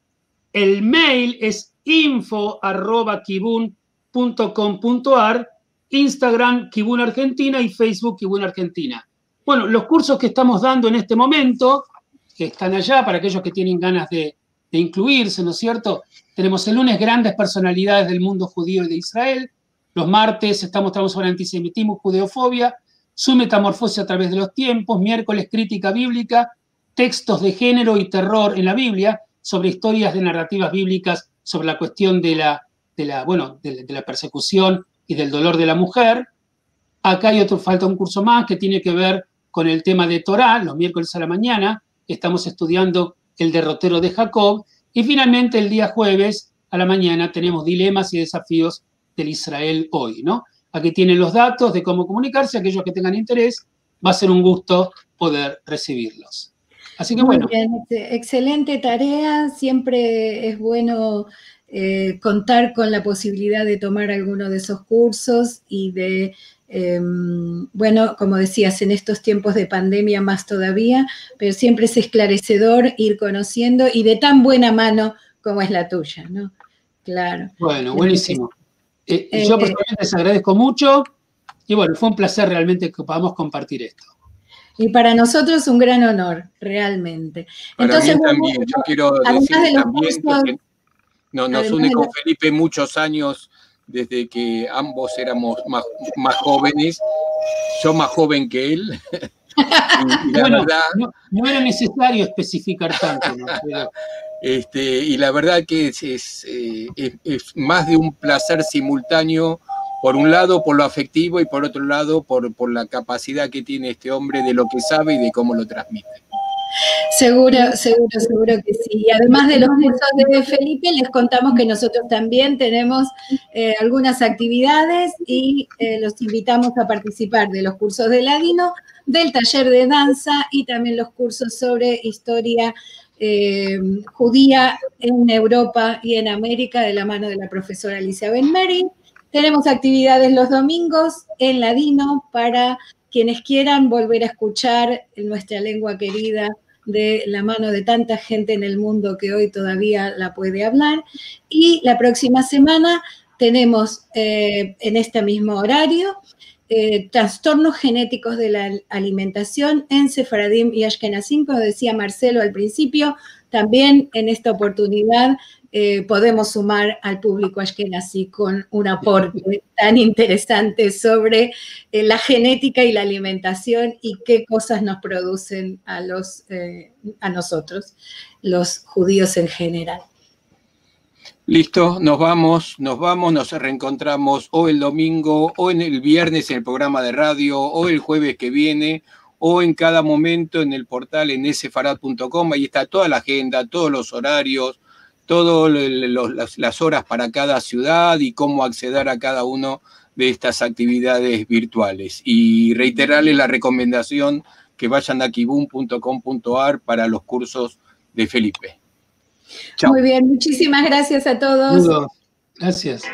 el mail es info@kibun.com.ar, Instagram Kibun Argentina y Facebook Kibun Argentina. Bueno, los cursos que estamos dando en este momento, que están allá para aquellos que tienen ganas de incluirse, ¿no es cierto? Tenemos el lunes grandes personalidades del mundo judío y de Israel, Los martes estamos sobre antisemitismo, judeofobia, su metamorfosis a través de los tiempos. Miércoles, crítica bíblica, textos de género y terror en la Biblia, sobre historias de narrativas bíblicas, sobre la cuestión de la persecución y del dolor de la mujer. Acá falta un curso más que tiene que ver con el tema de Torá, los miércoles a la mañana. Estamos estudiando el derrotero de Jacob. Y finalmente, el día jueves a la mañana tenemos dilemas y desafíos del Israel hoy, ¿no? Aquí tienen los datos de cómo comunicarse. Aquellos que tengan interés, va a ser un gusto poder recibirlos. Así que bueno. Muy bien, excelente tarea. Siempre es bueno contar con la posibilidad de tomar alguno de esos cursos y de, bueno, como decías, en estos tiempos de pandemia más todavía, pero siempre es esclarecedor ir conociendo y de tan buena mano como es la tuya, ¿no? Claro. Bueno, buenísimo. Yo personalmente les agradezco mucho y bueno, fue un placer realmente que podamos compartir esto. Y para nosotros un gran honor, realmente. Para mí también, yo quiero decir también que nos une con Felipe muchos años desde que ambos éramos más jóvenes, yo más joven que él. Y la verdad, no era necesario especificar tanto, ¿no? Pero... y la verdad que es más de un placer simultáneo, por un lado por lo afectivo y por otro lado por la capacidad que tiene este hombre de lo que sabe y de cómo lo transmite. Seguro que sí. Y además de los cursos de Felipe, les contamos que nosotros también tenemos algunas actividades y los invitamos a participar de los cursos de Ladino, del taller de danza y también los cursos sobre historia judía en Europa y en América de la mano de la profesora Alicia Ben-Meri. Tenemos actividades los domingos en Ladino para quienes quieran volver a escuchar nuestra lengua querida de la mano de tanta gente en el mundo que hoy todavía la puede hablar. Y la próxima semana tenemos en este mismo horario trastornos genéticos de la alimentación en Sefaradim y Ashkenazim, como decía Marcelo al principio. También en esta oportunidad podemos sumar al público ashkenazí con un aporte tan interesante sobre la genética y la alimentación y qué cosas nos producen a nosotros, los judíos en general. Listo, nos reencontramos o el domingo, o en el viernes en el programa de radio, o el jueves que viene, o en cada momento en el portal en sefarad.com. Ahí está toda la agenda, todos los horarios, todas las horas para cada ciudad y cómo acceder a cada uno de estas actividades virtuales. Y reiterarles la recomendación que vayan a kibun.com.ar para los cursos de Felipe. Chao. Muy bien, muchísimas gracias a todos. Gracias.